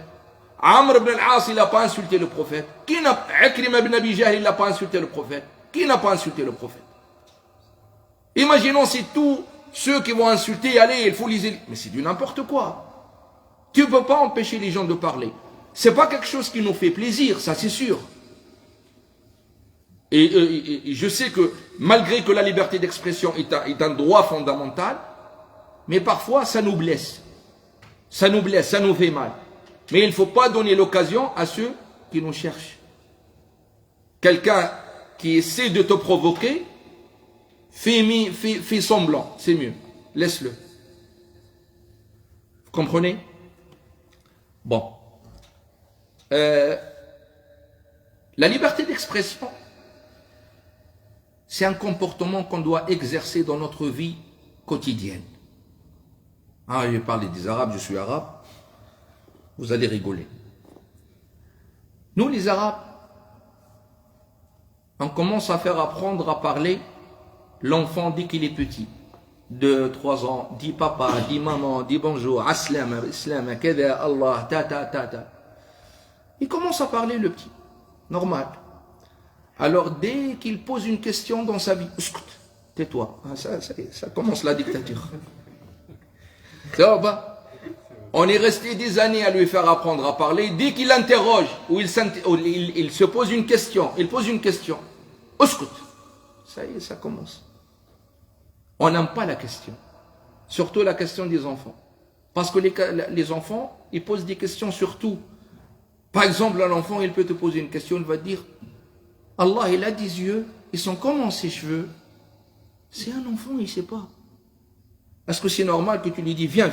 Amr ibn al-As, il n'a pas insulté le prophète. Ikrima ibn Abi Jahl, il n'a pas insulté le prophète. Qui n'a pas insulté le prophète? Imaginons si tous ceux qui vont insulter, allez, il faut les... Mais c'est du n'importe quoi. Tu ne peux pas empêcher les gens de parler. Ce n'est pas quelque chose qui nous fait plaisir, ça c'est sûr. Et je sais que malgré que la liberté d'expression est un droit fondamental, mais parfois ça nous blesse. Ça nous blesse, ça nous fait mal. Mais il ne faut pas donner l'occasion à ceux qui nous cherchent. Quelqu'un qui essaie de te provoquer, fais semblant, c'est mieux. Laisse-le. Vous comprenez? Bon. La liberté d'expression, c'est un comportement qu'on doit exercer dans notre vie quotidienne. Ah, je parle des Arabes, je suis arabe. Vous allez rigoler. Nous, les Arabes, on commence à faire apprendre à parler l'enfant dès qu'il est petit. 2, 3 ans, dit papa, dit maman, dit bonjour, aslam, islam, kada, Allah, ta. Il commence à parler le petit, normal. Alors dès qu'il pose une question dans sa vie, tais-toi, ça commence la dictature. On est resté des années à lui faire apprendre à parler. Dès qu'il interroge ou il se pose une question, ça y est, ça commence. On n'aime pas la question, surtout la question des enfants. Parce que les enfants, ils posent des questions surtout. Par exemple, un enfant, il peut te poser une question, il va te dire, Allah, il a des yeux, ils sont comment ses cheveux? C'est un enfant, il ne sait pas. Est-ce que c'est normal que tu lui dis, viens,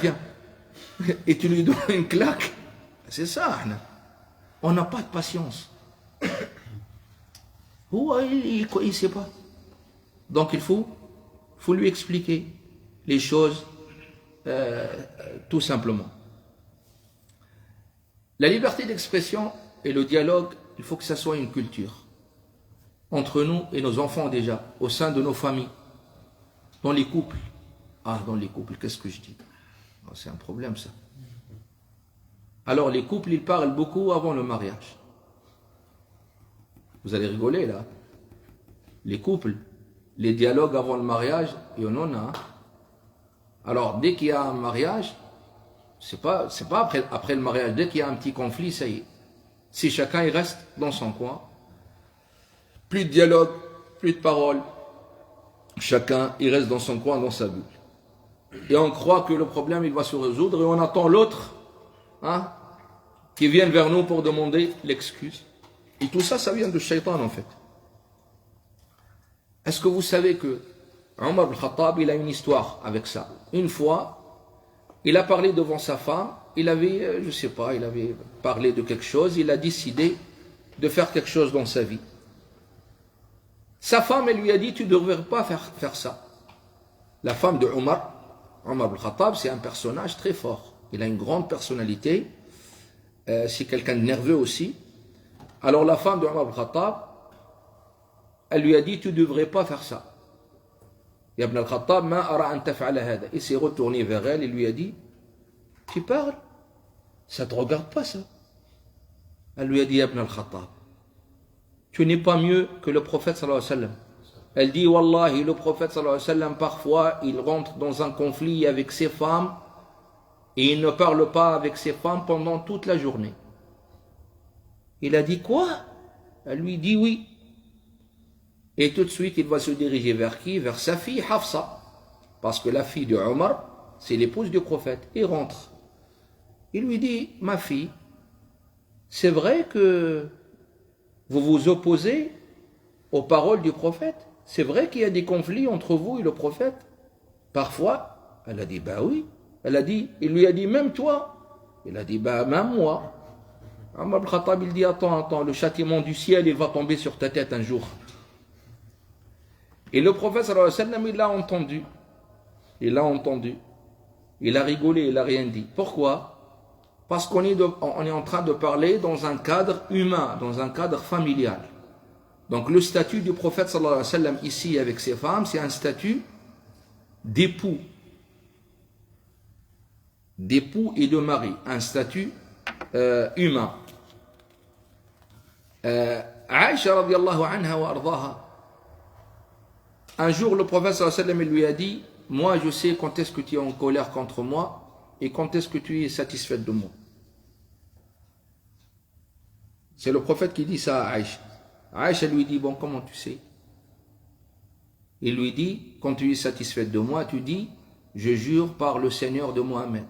et tu lui donnes une claque? C'est ça, on n'a pas de patience. Il ne sait pas. Donc il faut lui expliquer les choses tout simplement. La liberté d'expression et le dialogue, il faut que ça soit une culture. Entre nous et nos enfants déjà, au sein de nos familles, dans les couples. Ah, dans les couples, qu'est-ce que je dis? Oh, c'est un problème ça. Alors les couples, ils parlent beaucoup avant le mariage. Vous allez rigoler là. Les couples, les dialogues avant le mariage, il y en a. Alors dès qu'il y a un mariage, c'est pas après le mariage, dès qu'il y a un petit conflit, ça y est. Si chacun il reste dans son coin, plus de dialogue, plus de parole, chacun il reste dans son coin, dans sa bulle. Et on croit que le problème il va se résoudre et on attend l'autre hein, qui vienne vers nous pour demander l'excuse. Et tout ça, ça vient de Shaitan en fait. Est-ce que vous savez que Omar al-Khattab, il a une histoire avec ça. Une fois, il a parlé devant sa femme, il avait, je sais pas, il avait parlé de quelque chose, il a décidé de faire quelque chose dans sa vie. Sa femme, elle lui a dit, tu ne devrais pas faire ça. La femme de Omar al-Khattab, c'est un personnage très fort. Il a une grande personnalité, c'est quelqu'un de nerveux aussi. Alors la femme de Omar al-Khattab, elle lui a dit, tu ne devrais pas faire ça. Ya Ibn al-Khattab, ma ara an taf'ala hada. Il s'est retourné vers elle et lui a dit, tu parles? Ça ne te regarde pas ça. Elle lui a dit, Ya Ibn al-Khattab, tu n'es pas mieux que le prophète sallallahu alayhi wa sallam. Elle dit, Wallahi, le prophète sallallahu alayhi wa sallam, parfois, il rentre dans un conflit avec ses femmes et il ne parle pas avec ses femmes pendant toute la journée. Il a dit, quoi? Elle lui dit, oui. Et tout de suite, il va se diriger vers qui? Vers sa fille Hafsa. Parce que la fille de Omar, c'est l'épouse du prophète. Il rentre. Il lui dit, ma fille, c'est vrai que vous vous opposez aux paroles du prophète? C'est vrai qu'il y a des conflits entre vous et le prophète? Parfois? Elle a dit, bah oui. Elle a dit, il lui a dit, même toi? Il a dit, bah même moi. Omar al-Khattab, il dit, attends, le châtiment du ciel, il va tomber sur ta tête un jour. Et le prophète sallallahu alayhi wa sallam, il l'a entendu. Il a entendu. Il a rigolé, il n'a rien dit. Pourquoi? Parce qu'on est en train de parler dans un cadre humain, dans un cadre familial. Donc le statut du prophète sallallahu alayhi wa sallam ici avec ses femmes, c'est un statut d'époux. D'époux et de mari. Un statut humain. Aïcha radiallahu anha wa ardaha. Un jour, le prophète sallallahu alayhi wa sallam lui a dit, moi je sais quand est-ce que tu es en colère contre moi et quand est-ce que tu es satisfaite de moi. C'est le prophète qui dit ça à Aïcha. Aïcha lui dit, bon, comment tu sais? Il lui dit, quand tu es satisfaite de moi, tu dis, je jure par le Seigneur de Mohammed.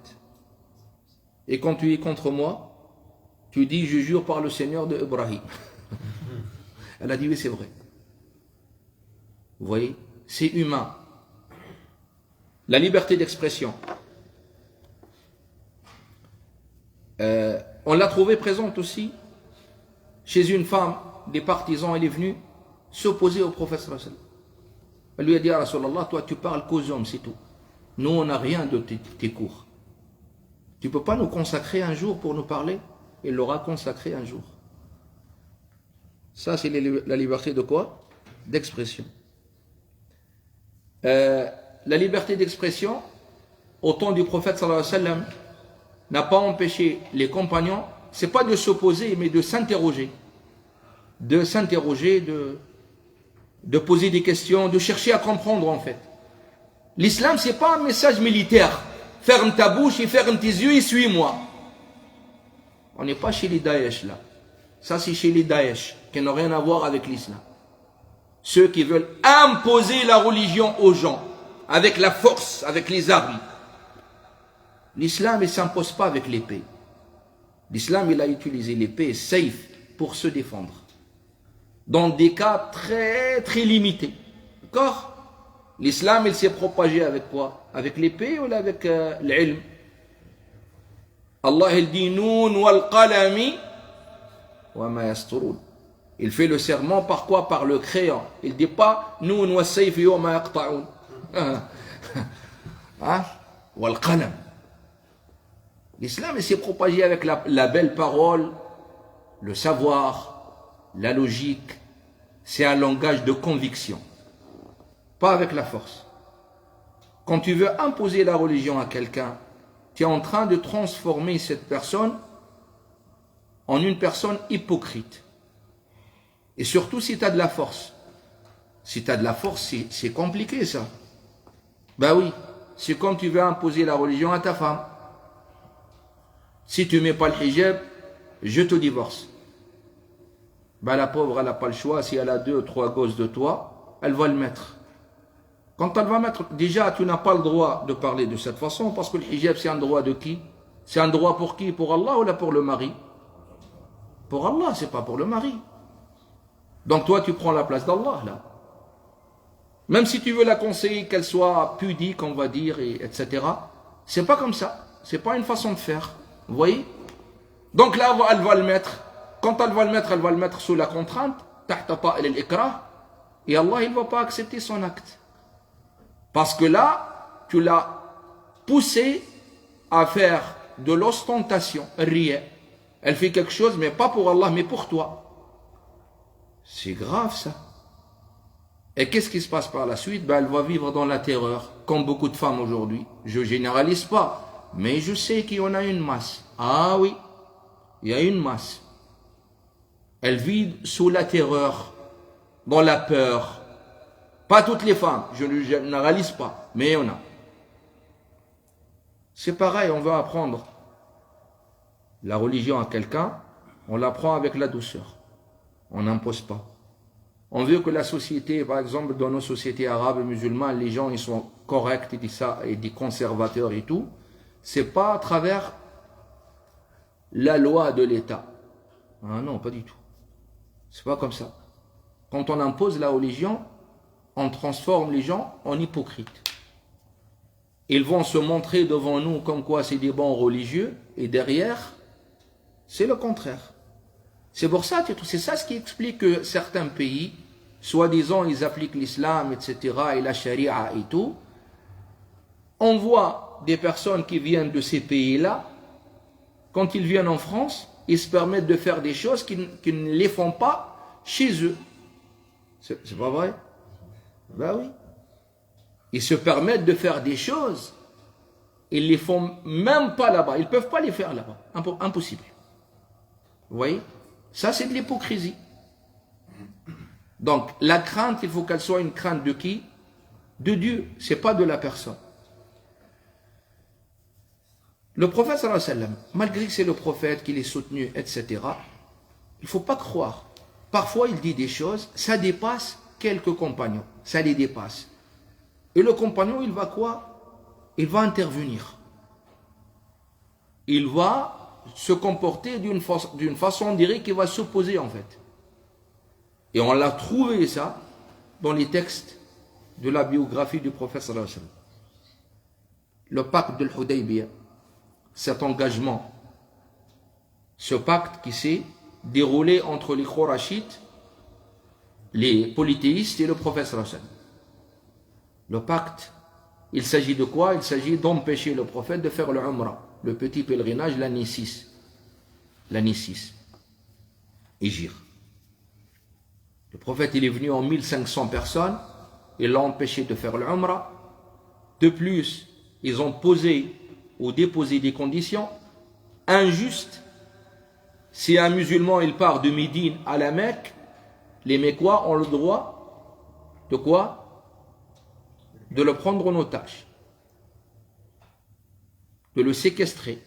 Et quand tu es contre moi, tu dis, je jure par le Seigneur de Ibrahim. Elle a dit, oui, c'est vrai. Vous voyez, c'est humain. La liberté d'expression. On l'a trouvée présente aussi chez une femme, des partisans, elle est venue s'opposer au prophète sallallahu alayhi wa sallam. Elle lui a dit, ah Rasulallah, toi tu parles qu'aux hommes, c'est tout. Nous on n'a rien de tes cours. Tu ne peux pas nous consacrer un jour pour nous parler? Il l'aura consacré un jour. Ça c'est la liberté de quoi? D'expression. La liberté d'expression au temps du prophète sallallahu alayhi wa sallam n'a pas empêché les compagnons, c'est pas de s'opposer mais de s'interroger, de poser des questions, de chercher à comprendre en fait. L'islam c'est pas un message militaire, ferme ta bouche et ferme tes yeux et suis-moi. On n'est pas chez les Daesh là, ça c'est chez les Daesh qui n'ont rien à voir avec l'islam. Ceux qui veulent imposer la religion aux gens, avec la force, avec les armes. L'islam, il ne s'impose pas avec l'épée. L'islam, il a utilisé l'épée, safe, pour se défendre. Dans des cas très, très limités. D'accord? L'islam, il s'est propagé avec quoi? Avec l'épée ou avec l'ilm? Allah, il dit, Noun wal qalami wa ma yasturun. Il fait le serment par quoi? Par le crayon. Il ne dit pas Noun wa sayfi wa ma yaqta'un. Wal qalam. L'islam s'est propagé avec la belle parole, le savoir, la logique. C'est un langage de conviction. Pas avec la force. Quand tu veux imposer la religion à quelqu'un, tu es en train de transformer cette personne en une personne hypocrite. Et surtout si tu as de la force. Si tu as de la force, c'est compliqué ça. Ben oui, c'est comme tu veux imposer la religion à ta femme. Si tu ne mets pas le hijab, je te divorce. Ben, la pauvre, elle n'a pas le choix. Si elle a 2 ou 3 gosses de toi, elle va le mettre. Quand elle va mettre, déjà, tu n'as pas le droit de parler de cette façon, parce que le hijab, c'est un droit de qui? C'est un droit pour qui? Pour Allah ou là pour le mari? Pour Allah, c'est pas pour le mari. Donc toi, tu prends la place d'Allah, là. Même si tu veux la conseiller qu'elle soit pudique, on va dire, etc. C'est pas comme ça. C'est pas une façon de faire. Vous voyez? Donc là, elle va le mettre. Quand elle va le mettre sous la contrainte. Et Allah, il ne va pas accepter son acte. Parce que là, tu l'as poussé à faire de l'ostentation, riya. Elle fait quelque chose, mais pas pour Allah, mais pour toi. C'est grave, ça. Et qu'est-ce qui se passe par la suite? Ben, elle va vivre dans la terreur, comme beaucoup de femmes aujourd'hui. Je ne généralise pas, mais je sais qu'il y en a une masse. Ah oui, il y a une masse. Elle vit sous la terreur, dans la peur. Pas toutes les femmes, je ne généralise pas, mais il y en a. C'est pareil, on veut apprendre la religion à quelqu'un, on l'apprend avec la douceur. On n'impose pas. On veut que la société, par exemple, dans nos sociétés arabes et musulmanes, les gens ils sont corrects et ça, et des conservateurs et tout. C'est pas à travers la loi de l'État. Ah non, pas du tout. C'est pas comme ça. Quand on impose la religion, on transforme les gens en hypocrites. Ils vont se montrer devant nous comme quoi c'est des bons religieux, et derrière, c'est le contraire. C'est pour ça, c'est ça ce qui explique que certains pays, soi-disant, ils appliquent l'islam, etc., et la charia et tout. On voit des personnes qui viennent de ces pays-là, quand ils viennent en France, ils se permettent de faire des choses qui ne les font pas chez eux. C'est pas vrai? Ben oui. Ils se permettent de faire des choses, ils ne les font même pas là-bas. Ils ne peuvent pas les faire là-bas. Impossible. Vous voyez? Ça, c'est de l'hypocrisie. Donc, la crainte, il faut qu'elle soit une crainte de qui? De Dieu. Ce n'est pas de la personne. Le prophète, sallallahu alayhi wa sallam, malgré que c'est le prophète qui l'est soutenu, etc., il ne faut pas croire. Parfois, il dit des choses, ça dépasse quelques compagnons. Ça les dépasse. Et le compagnon, il va quoi? Il va intervenir. Il va se comporter d'une façon, on dirait qu'il va s'opposer en fait. Et on l'a trouvé ça dans les textes de la biographie du prophète sallallahu alayhi wa sallam. Le pacte de l'Hudaybiyah, cet engagement, ce pacte qui s'est déroulé entre les Khorashites, les polythéistes et le prophète sallallahu alayhi wa sallam. Le pacte, il s'agit de quoi? Il s'agit d'empêcher le prophète de faire le Umrah, le petit pèlerinage, l'année 6. L'année 6. Hijr. Le prophète, il est venu en 1500 personnes, il l'a empêché de faire le Umrah. De plus, ils ont posé ou déposé des conditions injustes. Si un musulman, il part de Médine à la Mecque, les Mécois ont le droit de quoi? De le prendre en otage, de le séquestrer.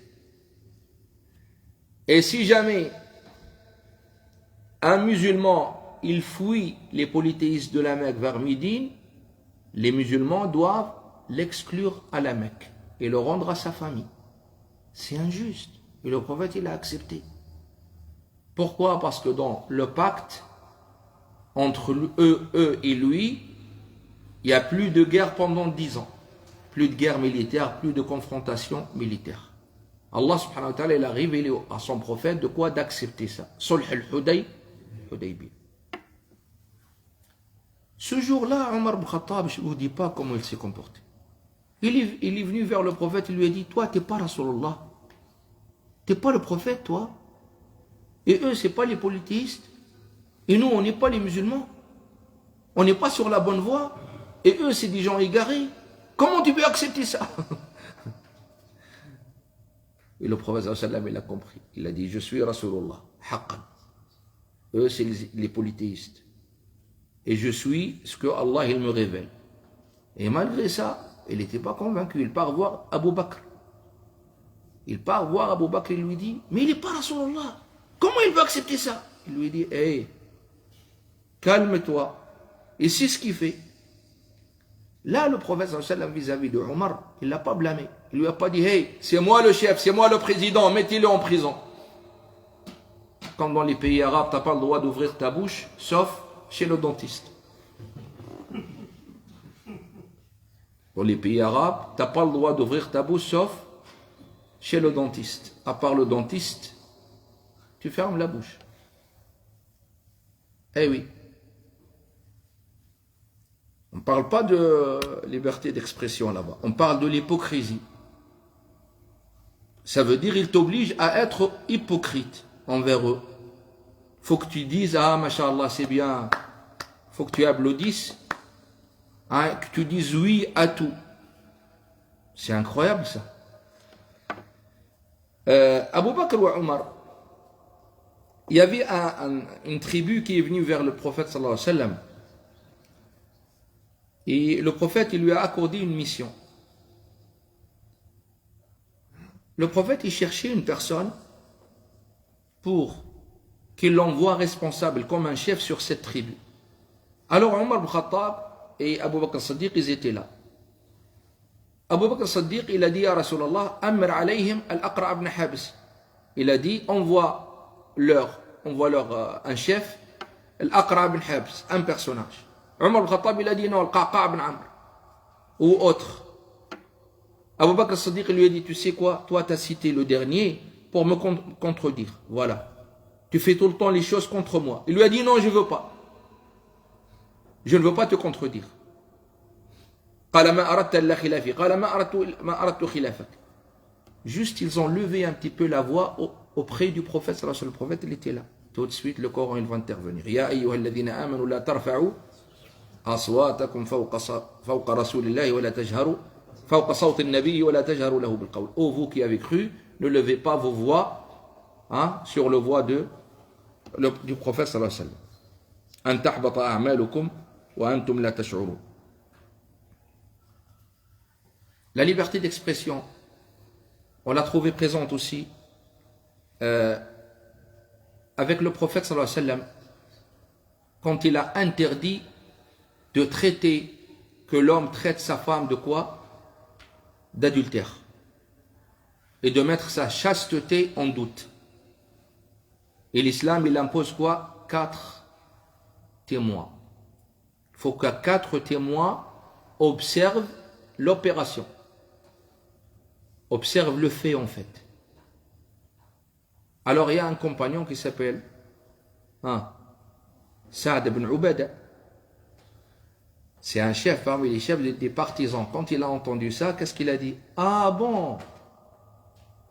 Et si jamais un musulman, il fuit les polythéistes de la Mecque vers Médine, les musulmans doivent l'exclure à la Mecque et le rendre à sa famille. C'est injuste. Et le prophète, il a accepté. Pourquoi? Parce que dans le pacte entre eux et lui, il n'y a plus de guerre pendant 10 ans. Plus de guerre militaire, plus de confrontation militaire. Allah subhanahu wa ta'ala, il a révélé à son prophète de quoi? D'accepter ça. Sulh al-Hudaybiyah. Ce jour-là, Omar ibn Khattab, je ne vous dis pas comment il s'est comporté. Il est venu vers le prophète, il lui a dit, toi, tu n'es pas Rasulullah. Tu n'es pas le prophète, toi. Et eux, ce n'est pas les polythéistes. Et nous, on n'est pas les musulmans. On n'est pas sur la bonne voie. Et eux, c'est des gens égarés. Comment tu peux accepter ça? Et le prophète sallallahu il a compris. Il a dit, je suis Rasulullah. Haqqan. Eux, c'est les polythéistes. Et je suis ce que Allah il me révèle. Et malgré ça, il n'était pas convaincu. Il part voir Abu Bakr. Il part voir Abu Bakr et il lui dit, mais il n'est pas Rasulullah. Comment il peut accepter ça? Il lui dit, hey, calme-toi. Et c'est ce qu'il fait. Là, le prophète sallallahu alayhi wa sallam vis-à-vis de Omar, il ne l'a pas blâmé. Il ne lui a pas dit, hey, c'est moi le chef, c'est moi le président, mettez-le en prison. Comme dans les pays arabes, tu n'as pas le droit d'ouvrir ta bouche, sauf chez le dentiste. Dans les pays arabes, tu n'as pas le droit d'ouvrir ta bouche, sauf chez le dentiste. À part le dentiste, tu fermes la bouche. Eh oui. On ne parle pas de liberté d'expression là-bas. On parle de l'hypocrisie. Ça veut dire qu'il t'oblige à être hypocrite envers eux. Faut que tu dises, ah, machallah, c'est bien. Faut que tu applaudisses. Hein, que tu dises oui à tout. C'est incroyable ça. Abu Bakr ou Omar, il y avait une tribu qui est venue vers le prophète sallallahu alayhi wa sallam. Et le prophète, il lui a accordé une mission. Le prophète, il cherchait une personne pour qu'il l'envoie responsable comme un chef sur cette tribu. Alors Omar ibn Khattab et Abu Bakr Siddiq, ils étaient là. Abu Bakr Siddiq, il a dit à Rasulallah, Amr alayhim al-Aqra' ibn Habs. Il a dit, envoie-leur un chef, al-Aqra' ibn Habs, un personnage. Omar ibn Khattab, il a dit non, al-Qaqa' ibn Amr, ou autre. Abu Bakr Siddiq lui a dit, tu sais quoi, toi tu as cité le dernier pour me contredire. Voilà. Tu fais tout le temps les choses contre moi. Il lui a dit non, je ne veux pas. Je ne veux pas te contredire. Juste, ils ont levé un petit peu la voix auprès du prophète. Le prophète, il était là. Tout de suite, le Coran, il va intervenir. Ya ayyuhalladhina amanu la tarfa'u aswatakum fawqa rasulillahi wa la tajharu fawqa sawti an-nabi wa la tajharu lahu bil qawl. Ô vous qui avez cru, ne levez pas vos voix sur le voix du prophète sallallahu alayhi wa sallam. An tahbata a'malukum wa antum la tash'urun. La liberté d'expression, on l'a trouvée présente aussi avec le prophète sallallahu alayhi wa sallam quand il a interdit de traiter, que l'homme traite sa femme de quoi? D'adultère. Et de mettre sa chasteté en doute. Et l'islam, il impose quoi? 4 témoins. Il faut que 4 témoins observent l'opération. Observent le fait en fait. Alors il y a un compagnon qui s'appelle Sa'd ibn Ubada. C'est un chef parmi les chefs des partisans. Quand il a entendu ça, qu'est-ce qu'il a dit? Ah bon?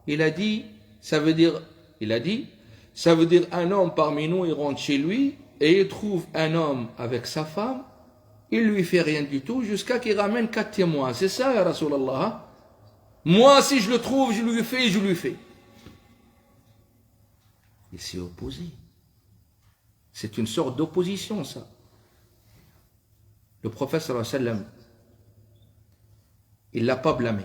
Il a dit un homme parmi nous, il rentre chez lui et il trouve un homme avec sa femme, il lui fait rien du tout jusqu'à qu'il ramène 4 témoins. C'est ça, ya Rasulallah. Moi, si je le trouve, je lui fais. Il s'est opposé. C'est une sorte d'opposition, ça. Le prophète sallallahu alayhi wa sallam, il ne l'a pas blâmé.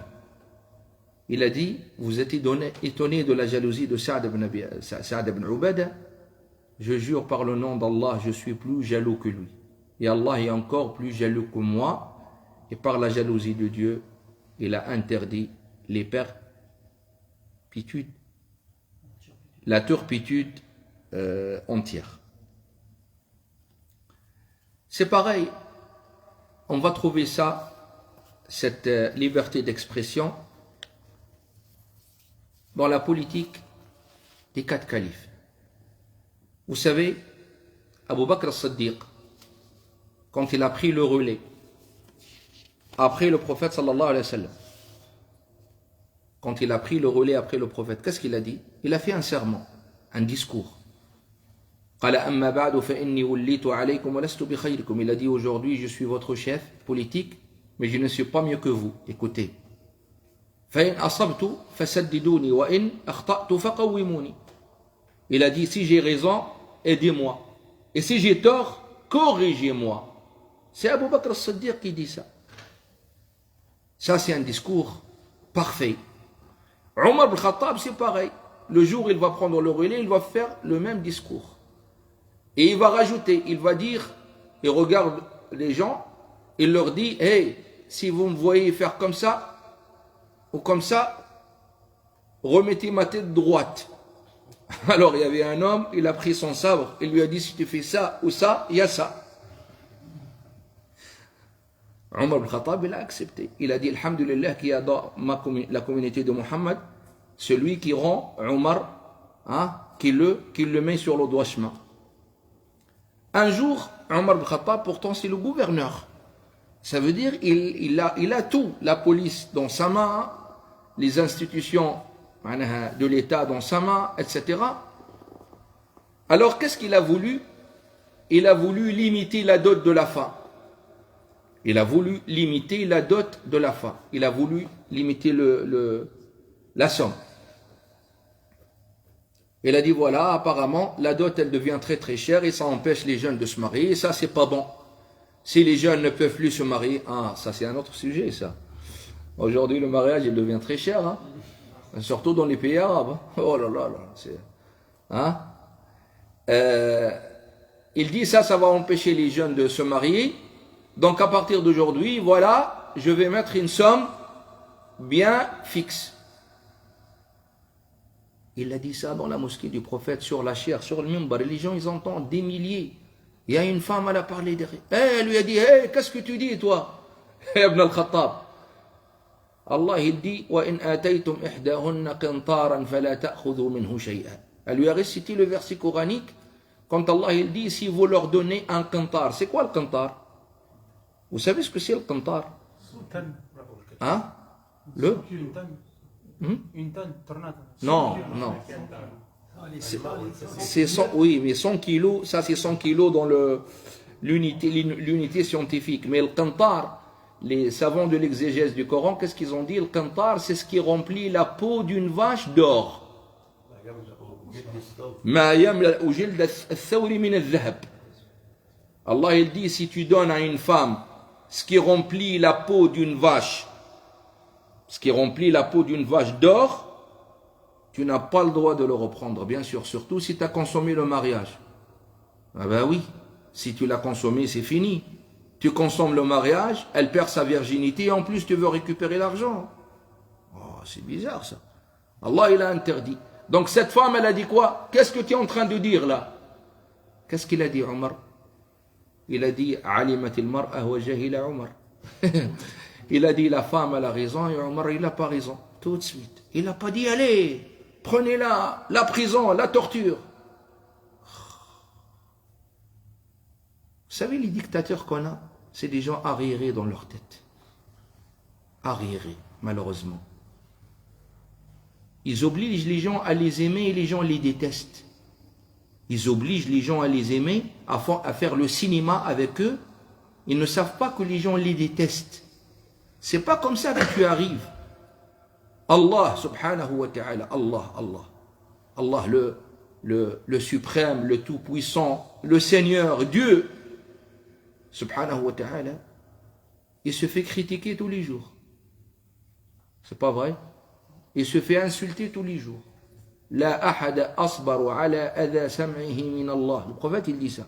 Il a dit, vous êtes étonné de la jalousie de Sa'd ibn Ubada. Je jure par le nom d'Allah, je suis plus jaloux que lui. Et Allah est encore plus jaloux que moi. Et par la jalousie de Dieu, il a interdit les perpétudes, la turpitude entière. C'est pareil. On va trouver cette liberté d'expression dans la politique des 4 califes. Vous savez, Abu Bakr as-Siddiq, quand il a pris le relais, après le prophète sallallahu alayhi wa sallam, quand il a pris le relais après le prophète, qu'est-ce qu'il a dit? Il a fait un serment, un discours. Il a dit aujourd'hui je suis votre chef politique, mais je ne suis pas mieux que vous. Écoutez. Il a dit si j'ai raison, aidez-moi. Et si j'ai tort, corrigez-moi. C'est Abu Bakr as-Siddiq qui dit ça. Ça c'est un discours parfait. Omar ibn Khattab c'est pareil. Le jour où il va prendre le relais, il va faire le même discours. Et il va rajouter, il va dire, il regarde les gens, il leur dit, hey, si vous me voyez faire comme ça, ou comme ça, remettez ma tête droite. Alors il y avait un homme, il a pris son sabre, il lui a dit, si tu fais ça ou ça, il y a ça. Omar ibn Khattab, il a accepté. Il a dit, alhamdulillah, qu'il y a dans la communauté de Muhammad, celui qui rend Omar, hein, qui le met sur le droit chemin. Un jour, Omar ibn Khattab, pourtant c'est le gouverneur. Ça veut dire il a tout, la police dans sa main, les institutions de l'État dans sa main, etc. Alors qu'est-ce qu'il a voulu? Il a voulu limiter la dot de la femme. Il a voulu limiter la dot de la femme. Il a voulu limiter la somme. Il a dit voilà, apparemment, la dot elle devient très très chère et ça empêche les jeunes de se marier et ça c'est pas bon. Si les jeunes ne peuvent plus se marier, ah, ça c'est un autre sujet ça. Aujourd'hui le mariage il devient très cher, hein? Surtout dans les pays arabes. Oh là là là, c'est... Hein? Il dit ça va empêcher les jeunes de se marier. Donc à partir d'aujourd'hui, voilà, je vais mettre une somme bien fixe. Il a dit ça dans la mosquée du prophète, sur la chair, sur le minbar. Les gens, ils entendent des milliers. Il y a une femme, elle a parlé derrière. Elle lui a dit, hey, qu'est-ce que tu dis, toi? Ibn al-Khattab. Allah, il dit, وَإِنْ آتَيْتُمْ إِحْدَاهُنَّ قِنْطَارًا فَلَا تَأْخُذُوا مِنْهُ شَيْئًا. Elle lui a récité le verset coranique. Quand Allah, il dit, si vous leur donnez un qintar. C'est quoi le qintar? Vous savez ce que c'est le qintar? Hein? Le? Une tonne, tornade. Non, non. C'est 100, oui, mais 100 kilos, ça c'est 100 kilos dans l'unité scientifique. Mais le qintar, les savants de l'exégèse du Coran, qu'est-ce qu'ils ont dit? Le qintar, c'est ce qui remplit la peau d'une vache d'or. Allah il dit, si tu donnes à une femme ce qui remplit la peau d'une vache, ce qui remplit la peau d'une vache d'or, tu n'as pas le droit de le reprendre, bien sûr, surtout si tu as consommé le mariage. Ah ben oui, si tu l'as consommé, c'est fini. Tu consommes le mariage, elle perd sa virginité, et en plus tu veux récupérer l'argent. Oh, c'est bizarre ça. Allah, il a interdit. Donc cette femme, elle a dit quoi? Qu'est-ce que tu es en train de dire là? Qu'est-ce qu'il a dit, Omar? Il a dit, alimatil mar'a wa jahila Omar. Il a dit, la femme, elle a raison, et Omar, il n'a pas raison. Tout de suite. Il n'a pas dit, allez, prenez-la, la prison, la torture. Vous savez, les dictateurs qu'on a, c'est des gens arriérés dans leur tête. Arriérés, malheureusement. Ils obligent les gens à les aimer et les gens les détestent. Ils obligent les gens à les aimer, à faire le cinéma avec eux. Ils ne savent pas que les gens les détestent. C'est pas comme ça que tu arrives. Allah, subhanahu wa ta'ala, Allah, le suprême, le tout-puissant, le Seigneur, Dieu, subhanahu wa ta'ala, il se fait critiquer tous les jours. C'est pas vrai? Il se fait insulter tous les jours. La ahada asbaru ala adha sam'ihi min Allah. Le prophète, il dit ça.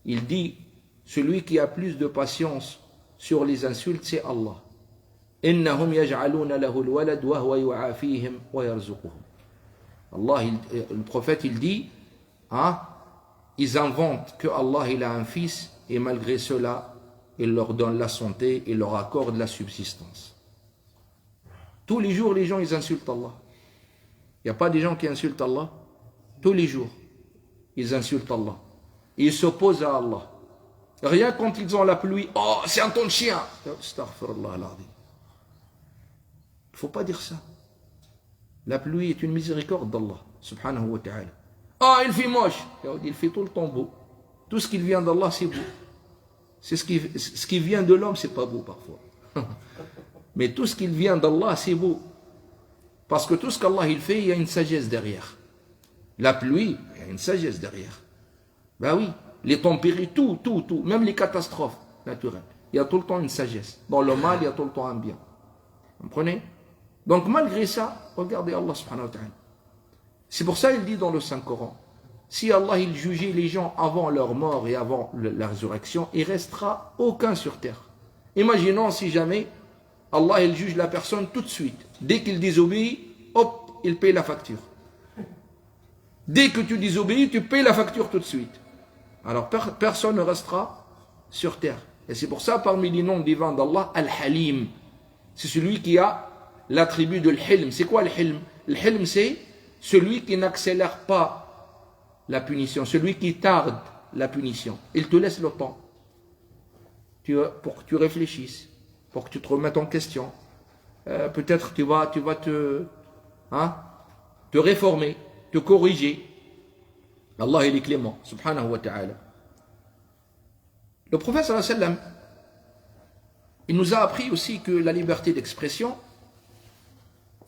Il dit, celui qui a plus de patience sur les insultes, c'est Allah. Innahum yaj'aluna lahu al-walad wa huwa yu'afihim wa yarzuquhum. Allah, le prophète, il dit, hein, ils inventent que Allah, il a un fils, et malgré cela, il leur donne la santé et leur accorde la subsistance. Tous les jours, les gens, ils insultent Allah. Il n'y a pas des gens qui insultent Allah. Tous les jours, ils insultent Allah. Ils s'opposent à Allah. Rien quand ils ont la pluie. Oh, c'est un ton de chien. Astaghfirullah al-azim. Il ne faut pas dire ça. La pluie est une miséricorde d'Allah, subhanahu wa ta'ala. Ah, il fait moche. Il fait tout le temps beau. Tout ce qui vient d'Allah, c'est beau. C'est ce qui vient de l'homme, c'est pas beau parfois. Mais tout ce qui vient d'Allah, c'est beau. Parce que tout ce qu'Allah il fait, il y a une sagesse derrière. La pluie, il y a une sagesse derrière. Ben oui, les tempéries, tout, même les catastrophes naturelles. Il y a tout le temps une sagesse. Dans le mal, il y a tout le temps un bien. Vous comprenez? Donc malgré ça, regardez Allah subhanahu wa ta'ala. C'est pour ça qu'il dit dans le Saint-Coran, Si Allah il jugeait les gens avant leur mort et avant la résurrection, il ne restera aucun sur terre. Imaginons si jamais Allah il juge la personne tout de suite. Dès qu'il désobéit, hop, il paye la facture. Dès que tu désobéis, tu payes la facture tout de suite. Alors personne ne restera sur terre. Et c'est pour ça, parmi les noms divins d'Allah, Al-Halim. C'est celui qui a l'attribut de l'Hilm. C'est quoi l'Hilm? L'Hilm, c'est celui qui n'accélère pas la punition, celui qui tarde la punition. Il te laisse le temps pour que tu réfléchisses, pour que tu te remettes en question. Peut-être tu vas te réformer, te corriger. Allah il est clément, subhanahu wa ta'ala. Le prophète sallallahu alayhi wa sallam, il nous a appris aussi que la liberté d'expression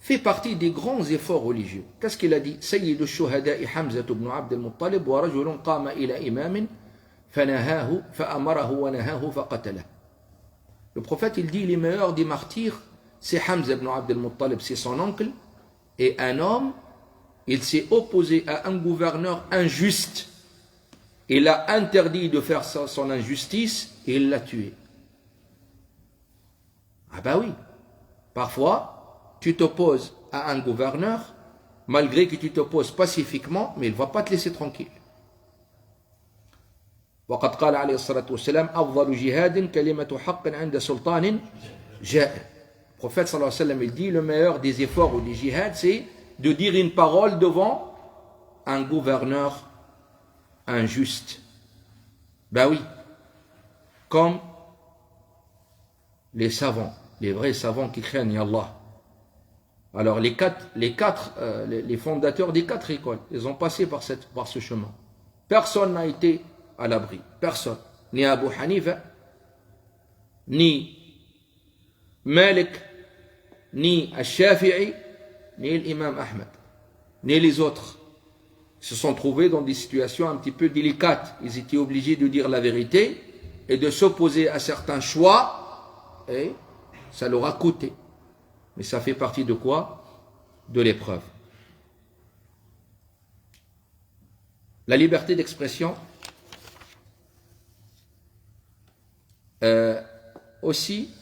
fait partie des grands efforts religieux. Qu'est-ce qu'il a dit? Sayyid al-shuhada'i Hamza ibn Abd al-Muttalib wa rajulun qama ila imamin fanahahu fa'amarahu wa nahahu faqatalahu. Le prophète il dit les meilleurs des martyrs, c'est Hamza ibn Abd al-Muttalib, c'est son oncle, et un homme, il s'est opposé à un gouverneur injuste. Il a interdit de faire son injustice et il l'a tué. Ah ben oui, parfois tu t'opposes à un gouverneur, malgré que tu t'opposes pacifiquement, mais il ne va pas te laisser tranquille. وقد قال عليه الصلاة والسلام أفضل جهاد كلمة حق عند سلطان جائر. Le prophète sallallahu alayhi wa sallam il dit le meilleur des efforts ou des jihad, c'est de dire une parole devant un gouverneur injuste. Ben oui, comme les savants, les vrais savants qui craignent Allah. Alors les fondateurs des 4 écoles, ils ont passé par ce chemin. Personne n'a été à l'abri, personne. Ni Abu Hanifa, ni Malik, ni Al-Shafi'i, ni l'imam Ahmed, ni les autres. Ils se sont trouvés dans des situations un petit peu délicates. Ils étaient obligés de dire la vérité et de s'opposer à certains choix, et ça leur a coûté. Mais ça fait partie de quoi? De l'épreuve. La liberté d'expression, aussi,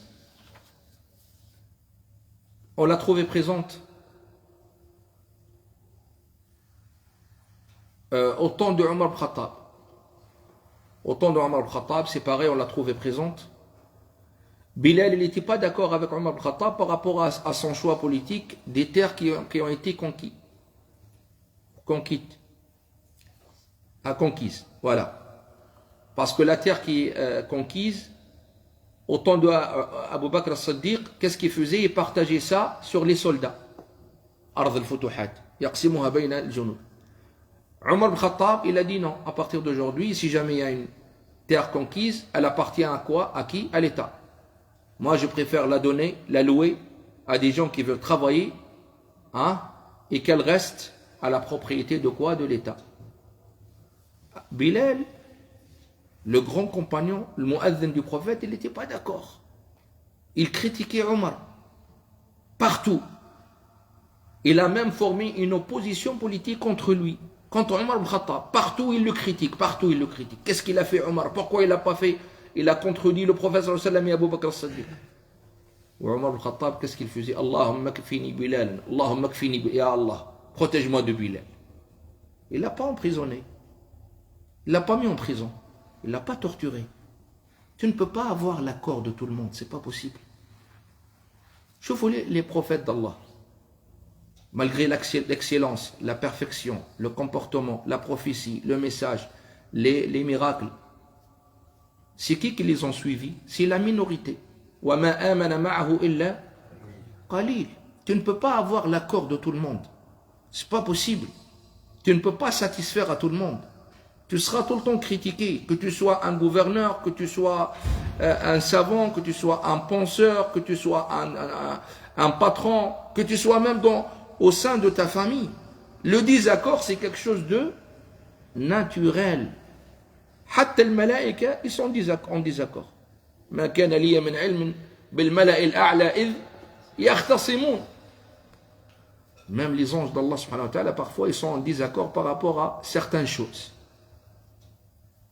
on l'a trouvée présente au temps de Omar ibn Khattab. Au temps de Omar ibn Khattab, c'est pareil, on l'a trouvée présente. Bilal, il n'était pas d'accord avec Omar ibn Khattab par rapport à son choix politique des terres qui ont été conquises. Voilà. Parce que la terre qui est conquise, au temps d'Abu Bakr as-Siddiq, qu'est-ce qu'il faisait? Il partageait ça sur les soldats. Ard al-Futuhat. Yaqsimuha bayna al-junud. Omar ibn Khattab, il a dit non, à partir d'aujourd'hui, si jamais il y a une terre conquise, elle appartient à quoi? À qui? À l'État. Moi, je préfère la donner, la louer à des gens qui veulent travailler, et qu'elle reste à la propriété de quoi? De l'État. Bilal, le grand compagnon, le mu'adhin du prophète, il n'était pas d'accord. Il critiquait Omar partout. Il a même formé une opposition politique contre lui, contre Omar ibn Khattab. Partout il le critique, partout il le critique. Qu'est-ce qu'il a fait Omar? Pourquoi il n'a pas fait? Il a contredit le prophète sallallahu alayhi wa sallam et Abu Bakr as-Siddiq. Omar ibn Khattab, qu'est-ce qu'il faisait? Allahumma kfini Bilal, Allahumma kfini, ya Allah, protège-moi de Bilal. Il ne l'a pas emprisonné. Il ne l'a pas mis en prison. Il ne l'a pas torturé. Tu ne peux pas avoir l'accord de tout le monde, c'est pas possible. Je voulais les prophètes d'Allah. Malgré l'excellence, la perfection, le comportement, la prophétie, le message, les miracles, c'est qui les ont suivis? C'est la minorité. وَمَا آمَنَ مَعَهُ إِلَّا قَلِيلٌ. Tu ne peux pas avoir l'accord de tout le monde. C'est pas possible. Tu ne peux pas satisfaire à tout le monde. Tu seras tout le temps critiqué, que tu sois un gouverneur, que tu sois un savant, que tu sois un penseur, que tu sois un patron, que tu sois même au sein de ta famille. Le désaccord, c'est quelque chose de naturel. حتى الملائكة, ils sont en désaccord. ما كان لي من علم بالملأ الأعلى إذ يختصمون. Même les anges d'Allah subhanahu wa ta'ala, parfois, ils sont en désaccord par rapport à certaines choses.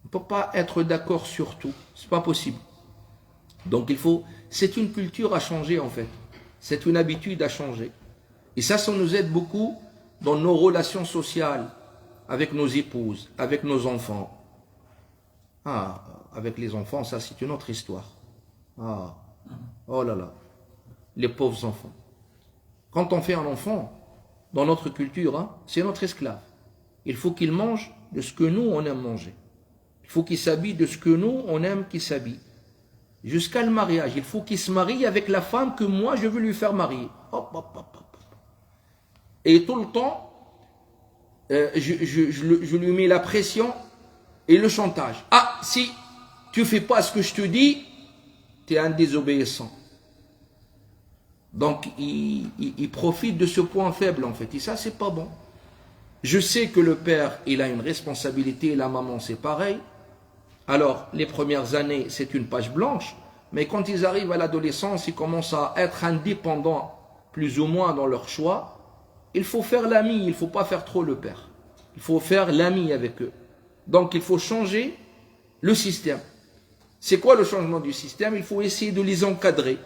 On ne peut pas être d'accord sur tout. Ce n'est pas possible. Donc c'est une culture à changer en fait. C'est une habitude à changer. Et ça nous aide beaucoup dans nos relations sociales, avec nos épouses, avec nos enfants. Ah, avec les enfants, ça c'est une autre histoire. Ah, oh là là, les pauvres enfants. Quand on fait un enfant, dans notre culture, hein, c'est notre esclave. Il faut qu'il mange de ce que nous, on aime manger. Il faut qu'il s'habille de ce que nous, on aime qu'il s'habille. Jusqu'à le mariage, il faut qu'il se marie avec la femme que moi, je veux lui faire marier. Hop, hop, hop, hop. Et tout le temps, je lui mets la pression et le chantage. Ah, si tu fais pas ce que je te dis, tu es un désobéissant. Donc, il profite de ce point faible, en fait. Et ça, c'est pas bon. Je sais que le père, il a une responsabilité, et la maman, c'est pareil. Alors, les premières années, c'est une page blanche. Mais quand ils arrivent à l'adolescence, ils commencent à être indépendants, plus ou moins dans leur choix. Il faut faire l'ami, il ne faut pas faire trop le père. Il faut faire l'ami avec eux. Donc, il faut changer le système. C'est quoi le changement du système? Il faut essayer de les encadrer.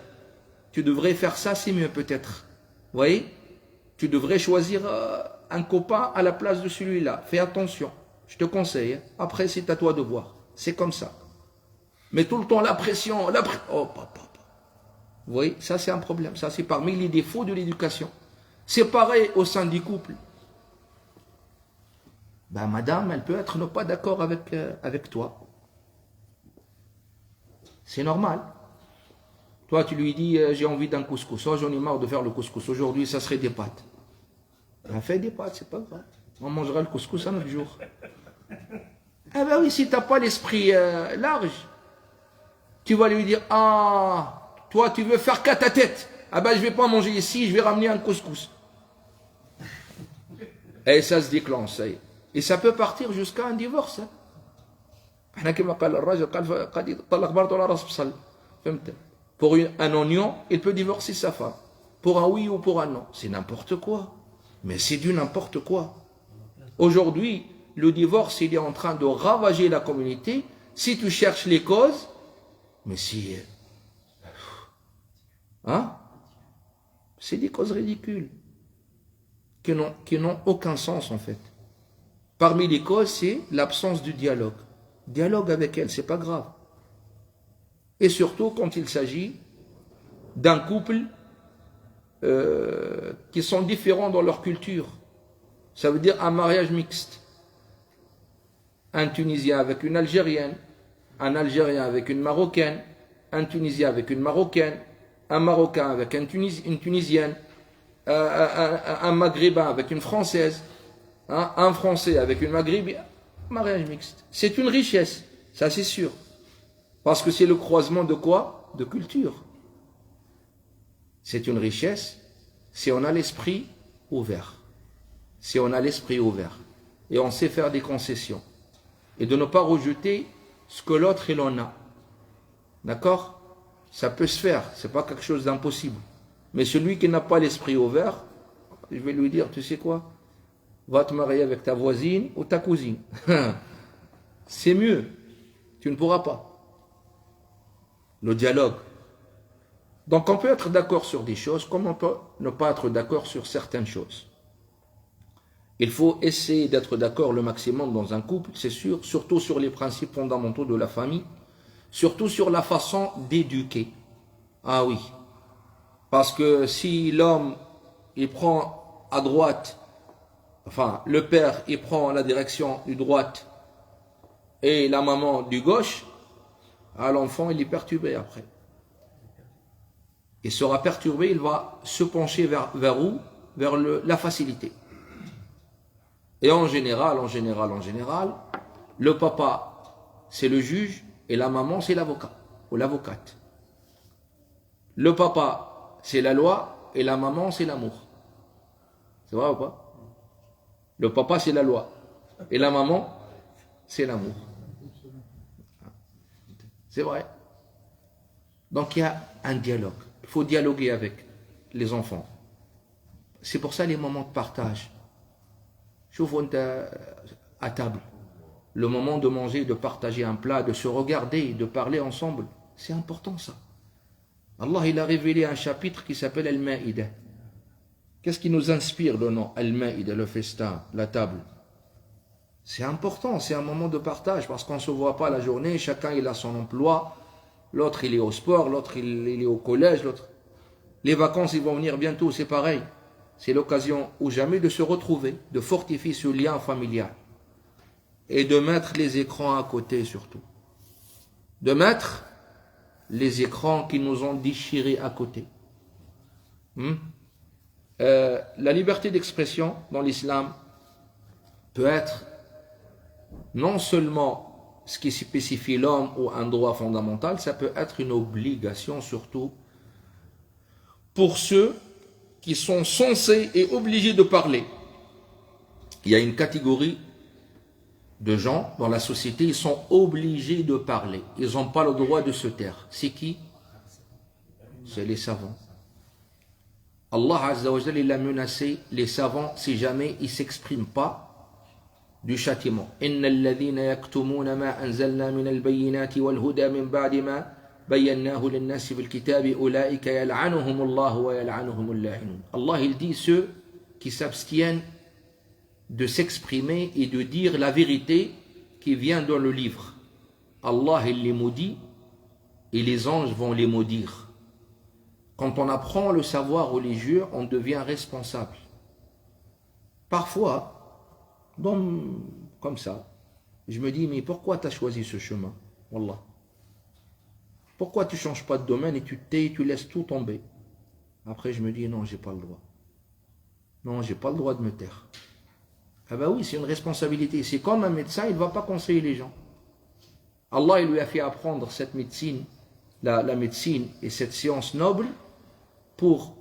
Tu devrais faire ça, c'est mieux peut-être. Vous voyez? Tu devrais choisir un copain à la place de celui-là. Fais attention. Je te conseille. Après, c'est à toi de voir. C'est comme ça. Mais tout le temps, la pression, oh, papa. Vous voyez? Ça, c'est un problème. Ça, c'est parmi les défauts de l'éducation. C'est pareil au sein du couple. Ben, madame, elle peut être pas d'accord avec toi. C'est normal. Toi, tu lui dis, j'ai envie d'un couscous. Oh, j'en ai marre de faire le couscous. Aujourd'hui, ça serait des pâtes. Ben, fais des pâtes, c'est pas grave. On mangera le couscous un autre jour. Ah ben oui, si tu n'as pas l'esprit large, tu vas lui dire, ah, toi, tu veux faire qu'à ta tête. Ah ben, je ne vais pas manger ici, je vais ramener un couscous. Et ça se déclenche, ça y est. Et ça peut partir jusqu'à un divorce. Pour un oignon, il peut divorcer sa femme. Pour un oui ou pour un non. C'est n'importe quoi. Mais c'est du n'importe quoi. Aujourd'hui, le divorce, il est en train de ravager la communauté. Si tu cherches les causes, mais si... Hein? C'est des causes ridicules. Qui n'ont aucun sens en fait. Parmi les causes, c'est l'absence du dialogue. Dialogue avec elle, c'est pas grave. Et surtout quand il s'agit d'un couple qui sont différents dans leur culture. Ça veut dire un mariage mixte. Un Tunisien avec une Algérienne, un Algérien avec une Marocaine, un Tunisien avec une Marocaine, un Marocain avec une Tunisienne, un Maghrébin avec une Française, un Français avec une Maghrébienne. Mariage mixte. C'est une richesse, ça c'est sûr. Parce que c'est le croisement de quoi? De culture. C'est une richesse si on a l'esprit ouvert. Si on a l'esprit ouvert. Et on sait faire des concessions. Et de ne pas rejeter ce que l'autre il en a. D'accord? Ça peut se faire, c'est pas quelque chose d'impossible. Mais celui qui n'a pas l'esprit ouvert, je vais lui dire, tu sais quoi? Va te marier avec ta voisine ou ta cousine. C'est mieux. Tu ne pourras pas. Le dialogue. Donc on peut être d'accord sur des choses, comme on peut ne pas être d'accord sur certaines choses. Il faut essayer d'être d'accord le maximum dans un couple, c'est sûr, surtout sur les principes fondamentaux de la famille, surtout sur la façon d'éduquer. Ah oui. Parce que si l'homme, il prend à droite, enfin, le père, il prend la direction du droite et la maman du gauche, l'enfant, il est perturbé après. Il sera perturbé, il va se pencher vers où? Vers la facilité. Et en général, le papa, c'est le juge et la maman, c'est l'avocat ou l'avocate. Le papa, c'est la loi et la maman, c'est l'amour. C'est vrai ou pas? Le papa, c'est la loi. Et la maman, c'est l'amour. C'est vrai. Donc il y a un dialogue. Il faut dialoguer avec les enfants. c'est pour ça les moments de partage. Chauffe à table. Le moment de manger, de partager un plat, de se regarder, de parler ensemble. C'est important ça. Allah il a révélé un chapitre qui s'appelle Al-Ma'idah. Qu'est-ce qui nous inspire le nom Al-Ma'idah, le festin, la table? C'est important, c'est un moment de partage parce qu'on ne se voit pas la journée, chacun il a son emploi, l'autre il est au sport, l'autre il est au collège, l'autre... Les vacances ils vont venir bientôt, c'est pareil. C'est l'occasion ou jamais de se retrouver, de fortifier ce lien familial. Et de mettre les écrans à côté surtout. De mettre les écrans qui nous ont déchirés à côté. La liberté d'expression dans l'islam peut être non seulement ce qui spécifie l'homme ou un droit fondamental, ça peut être une obligation surtout pour ceux qui sont censés et obligés de parler. Il y a une catégorie de gens dans la société, ils sont obligés de parler. Ils n'ont pas le droit de se taire. C'est qui? C'est les savants. Allah Azza wa Jalla, il a menacé les savants si jamais ils ne s'expriment pas du châtiment. Inna alladhina yaktumuna ma anzalna min al-bayyinati wal-huda min ba'di ma bayyanahu lin-nasi bil-kitabi ulaika yal'anuhum Allah wa yal'anuhum al-la'inun. Allah il dit ceux qui s'abstiennent de s'exprimer et de dire la vérité qui vient dans le livre. Allah il les maudit et les anges vont les maudire. Quand on apprend le savoir religieux, on devient responsable. Parfois, comme ça, je me dis, mais pourquoi tu as choisi ce chemin? Wallah. Pourquoi tu ne changes pas de domaine et tu te tais, tu laisses tout tomber? Après, je me dis, non, j'ai pas le droit. Non, j'ai pas le droit de me taire. Ah ben oui, c'est une responsabilité. C'est comme un médecin, il ne va pas conseiller les gens. Allah, il lui a fait apprendre cette médecine, la médecine et cette science noble pour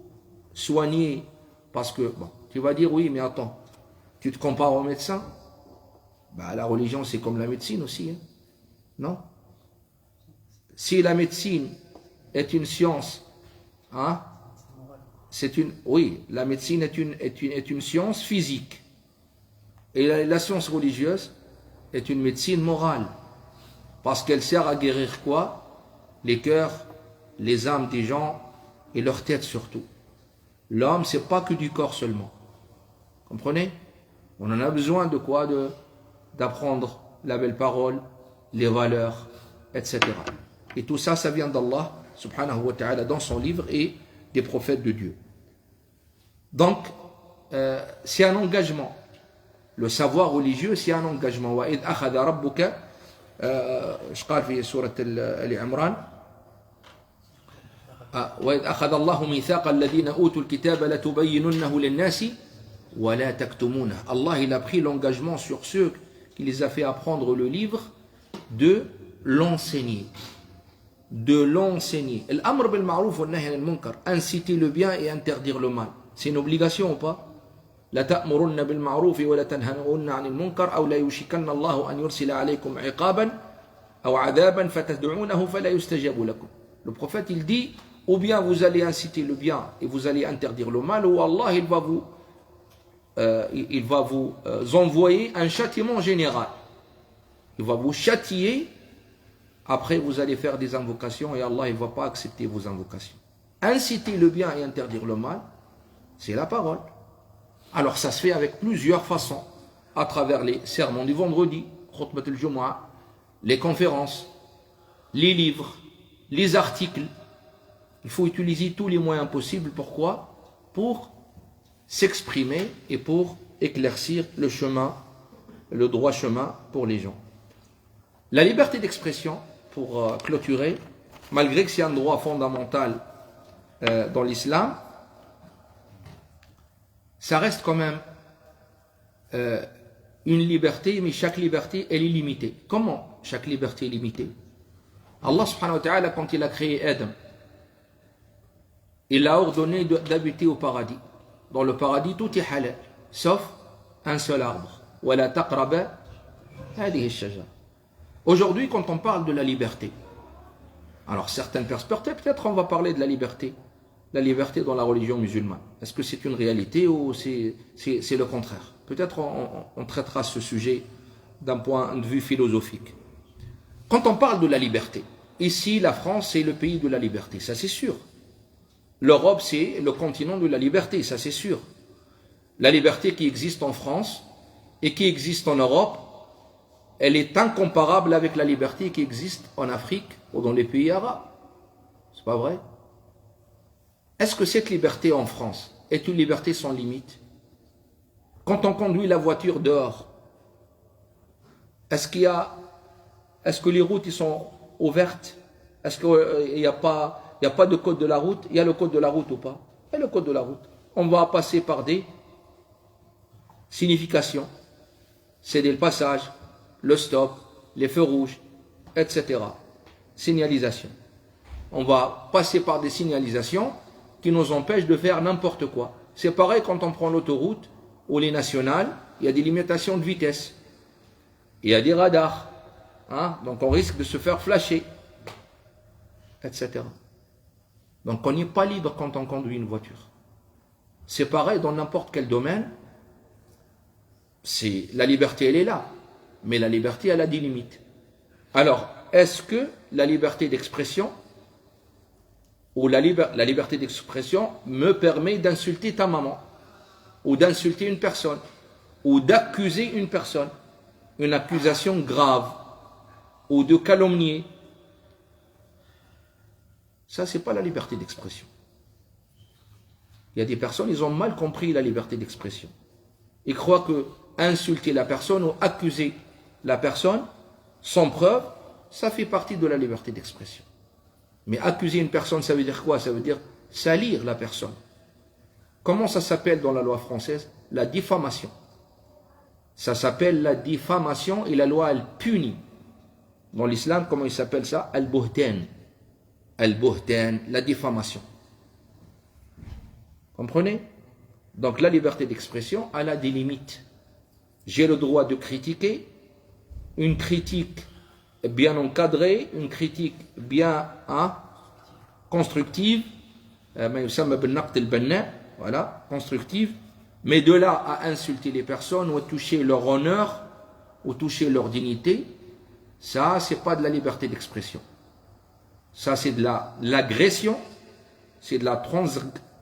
soigner. Parce que, bon, tu vas dire, oui, mais attends, tu te compares au médecin? Ben, la religion, c'est comme la médecine aussi. Hein? Non? Si la médecine est une science, hein, oui, la médecine est une science physique. Et la science religieuse est une médecine morale. Parce qu'elle sert à guérir quoi? Les cœurs, les âmes des gens et leur tête surtout. L'homme, c'est pas que du corps seulement. Comprenez? On en a besoin de quoi? D'apprendre la belle parole, les valeurs, etc. Et tout ça, ça vient d'Allah, subhanahu wa ta'ala, dans son livre et des prophètes de Dieu. Donc, c'est un engagement. Le savoir religieux, c'est un engagement. وَإِذْ أَخَذَ رَبُّكَ إيش قال في سورة آل عمران وإذ أخذ الله ميثاق الذين أوتوا الكتاب لتبيننه للناس ولا تكتمونه. Allah il a pris l'engagement sur ceux qui les a fait apprendre le livre de l'enseigner. De l'enseigner. L'amr bil ma'rouf wa nahy anil munkar. Inciter le bien et interdire le mal. C'est une obligation ou pas? لا تأمرن بالمعروف ولا تنهون عن المنكر أو لا يوشكن الله أن يرسل عليكم عقابا أو عذابا فتدعونه فلا يستجاب لكم. Le prophète il dit ou bien vous allez inciter le bien et vous allez interdire le mal, ou Allah il va vous envoyer un châtiment général. Il va vous châtier, après vous allez faire des invocations et Allah il ne va pas accepter vos invocations. Inciter le bien et interdire le mal, c'est la parole. Alors ça se fait avec plusieurs façons, à travers les sermons du vendredi, khutbat al-Jumu'ah, les conférences, les livres, les articles. Il faut utiliser tous les moyens possibles. Pourquoi? Pour s'exprimer et pour éclaircir le chemin, le droit chemin pour les gens. La liberté d'expression, pour clôturer, malgré que c'est un droit fondamental dans l'islam, ça reste quand même une liberté, mais chaque liberté, elle est limitée. Comment chaque liberté est limitée? Allah subhanahu wa ta'ala, quand il a créé Adam, il a ordonné d'habiter au paradis. Dans le paradis, tout est halal, sauf un seul arbre. وَلَا تَقْرَبَ هَذِهِ الشَّجَرَةِ. Aujourd'hui, quand on parle de la liberté, alors certaines perspectives, peut-être on va parler de la liberté la liberté dans la religion musulmane? Est-ce que c'est une réalité ou c'est le contraire? Peut-être on traitera ce sujet d'un point de vue philosophique. Quand on parle de la liberté, ici la France c'est le pays de la liberté, ça c'est sûr. L'Europe c'est le continent de la liberté, ça c'est sûr. La liberté qui existe en France et qui existe en Europe, elle est incomparable avec la liberté qui existe en Afrique ou dans les pays arabes. C'est pas vrai? Est-ce que cette liberté en France est une liberté sans limite? Quand on conduit la voiture dehors, est-ce que les routes ils sont ouvertes? Est-ce qu'il n'y a pas de code de la route? Il y a le code de la route ou pas? Il y a le code de la route. On va passer par des significations. C'est le passage, le stop, les feux rouges, etc. Signalisation. On va passer par des signalisations qui nous empêchent de faire n'importe quoi. C'est pareil quand on prend l'autoroute ou les nationales, il y a des limitations de vitesse. Il y a des radars. Hein? Donc on risque de se faire flasher, etc. Donc on n'est pas libre quand on conduit une voiture. C'est pareil dans n'importe quel domaine. La liberté, elle est là. Mais la liberté, elle a des limites. Alors, est-ce que la liberté d'expression ou la liberté d'expression me permet d'insulter ta maman ou d'insulter une personne ou d'accuser une personne, une accusation grave ou de calomnier? Ça, c'est pas la liberté d'expression. Il y a des personnes, ils ont mal compris la liberté d'expression. Ils croient que insulter la personne ou accuser la personne sans preuve, ça fait partie de la liberté d'expression. Mais accuser une personne, ça veut dire quoi? Ça veut dire salir la personne. Comment ça s'appelle dans la loi française? La diffamation. Ça s'appelle la diffamation et la loi, elle punit. Dans l'islam, comment il s'appelle ça? Al-Buhtan. Al-Buhtan, la diffamation. Comprenez? Donc la liberté d'expression, elle a des limites. J'ai le droit de critiquer, une critique bien encadrée, une critique bien constructive, voilà, constructive, mais de là à insulter les personnes ou à toucher leur honneur ou toucher leur dignité, ça c'est pas de la liberté d'expression. Ça c'est de l'agression, c'est de la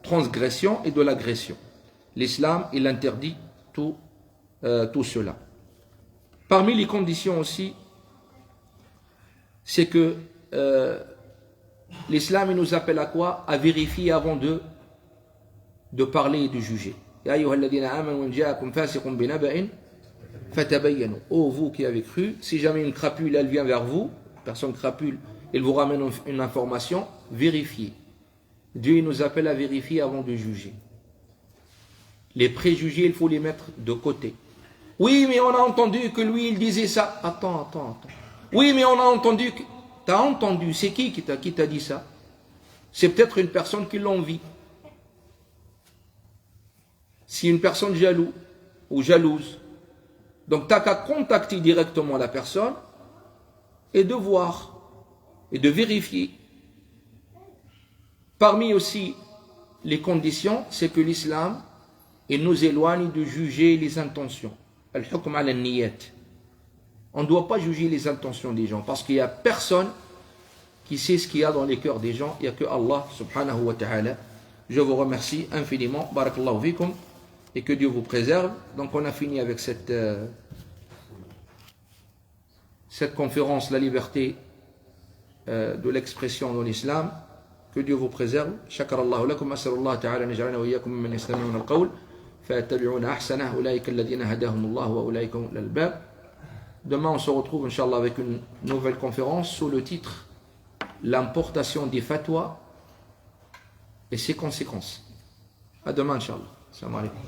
transgression et de l'agression. L'islam, il interdit tout cela. Parmi les conditions aussi, c'est que l'islam, il nous appelle à quoi? À vérifier avant de parler et de juger. Ya ayyuhalladhina amanu in ja'akum fasiqun binaba'in fatabayyanu. Oh, vous qui avez cru, si jamais une crapule, elle vient vers vous, personne crapule, elle vous ramène une information, vérifiez. Dieu, il nous appelle à vérifier avant de juger. Les préjugés, il faut les mettre de côté. Oui, mais on a entendu que lui, il disait ça. Attends. Oui, mais on a entendu que... T'as entendu, c'est qui t'a dit ça? C'est peut-être une personne qui l'envie. Si une personne jaloux ou jalouse, donc t'as qu'à contacter directement la personne et de voir et de vérifier. Parmi aussi les conditions, c'est que l'islam, il nous éloigne de juger les intentions. Al-hukm ala niyat. On ne doit pas juger les intentions des gens parce qu'il n'y a personne qui sait ce qu'il y a dans les cœurs des gens. Il n'y a que Allah subhanahu wa ta'ala. Je vous remercie infiniment. Barakallahu fikum. Et que Dieu vous préserve. Donc on a fini avec cette conférence, la liberté de l'expression dans l'islam. Que Dieu vous préserve. Shakarallahu lakum. As'alullah ta'ala naj'alana wa iyyakum mimman yastami'una al-qawl fayattabi'una ahsanah. Ulaika alladhina hadahum Allah wa ulaika hum al-albab. Demain, on se retrouve, Inch'Allah, avec une nouvelle conférence sous le titre « L'importation des fatwas et ses conséquences ». À demain, Inch'Allah. Salam alaikum.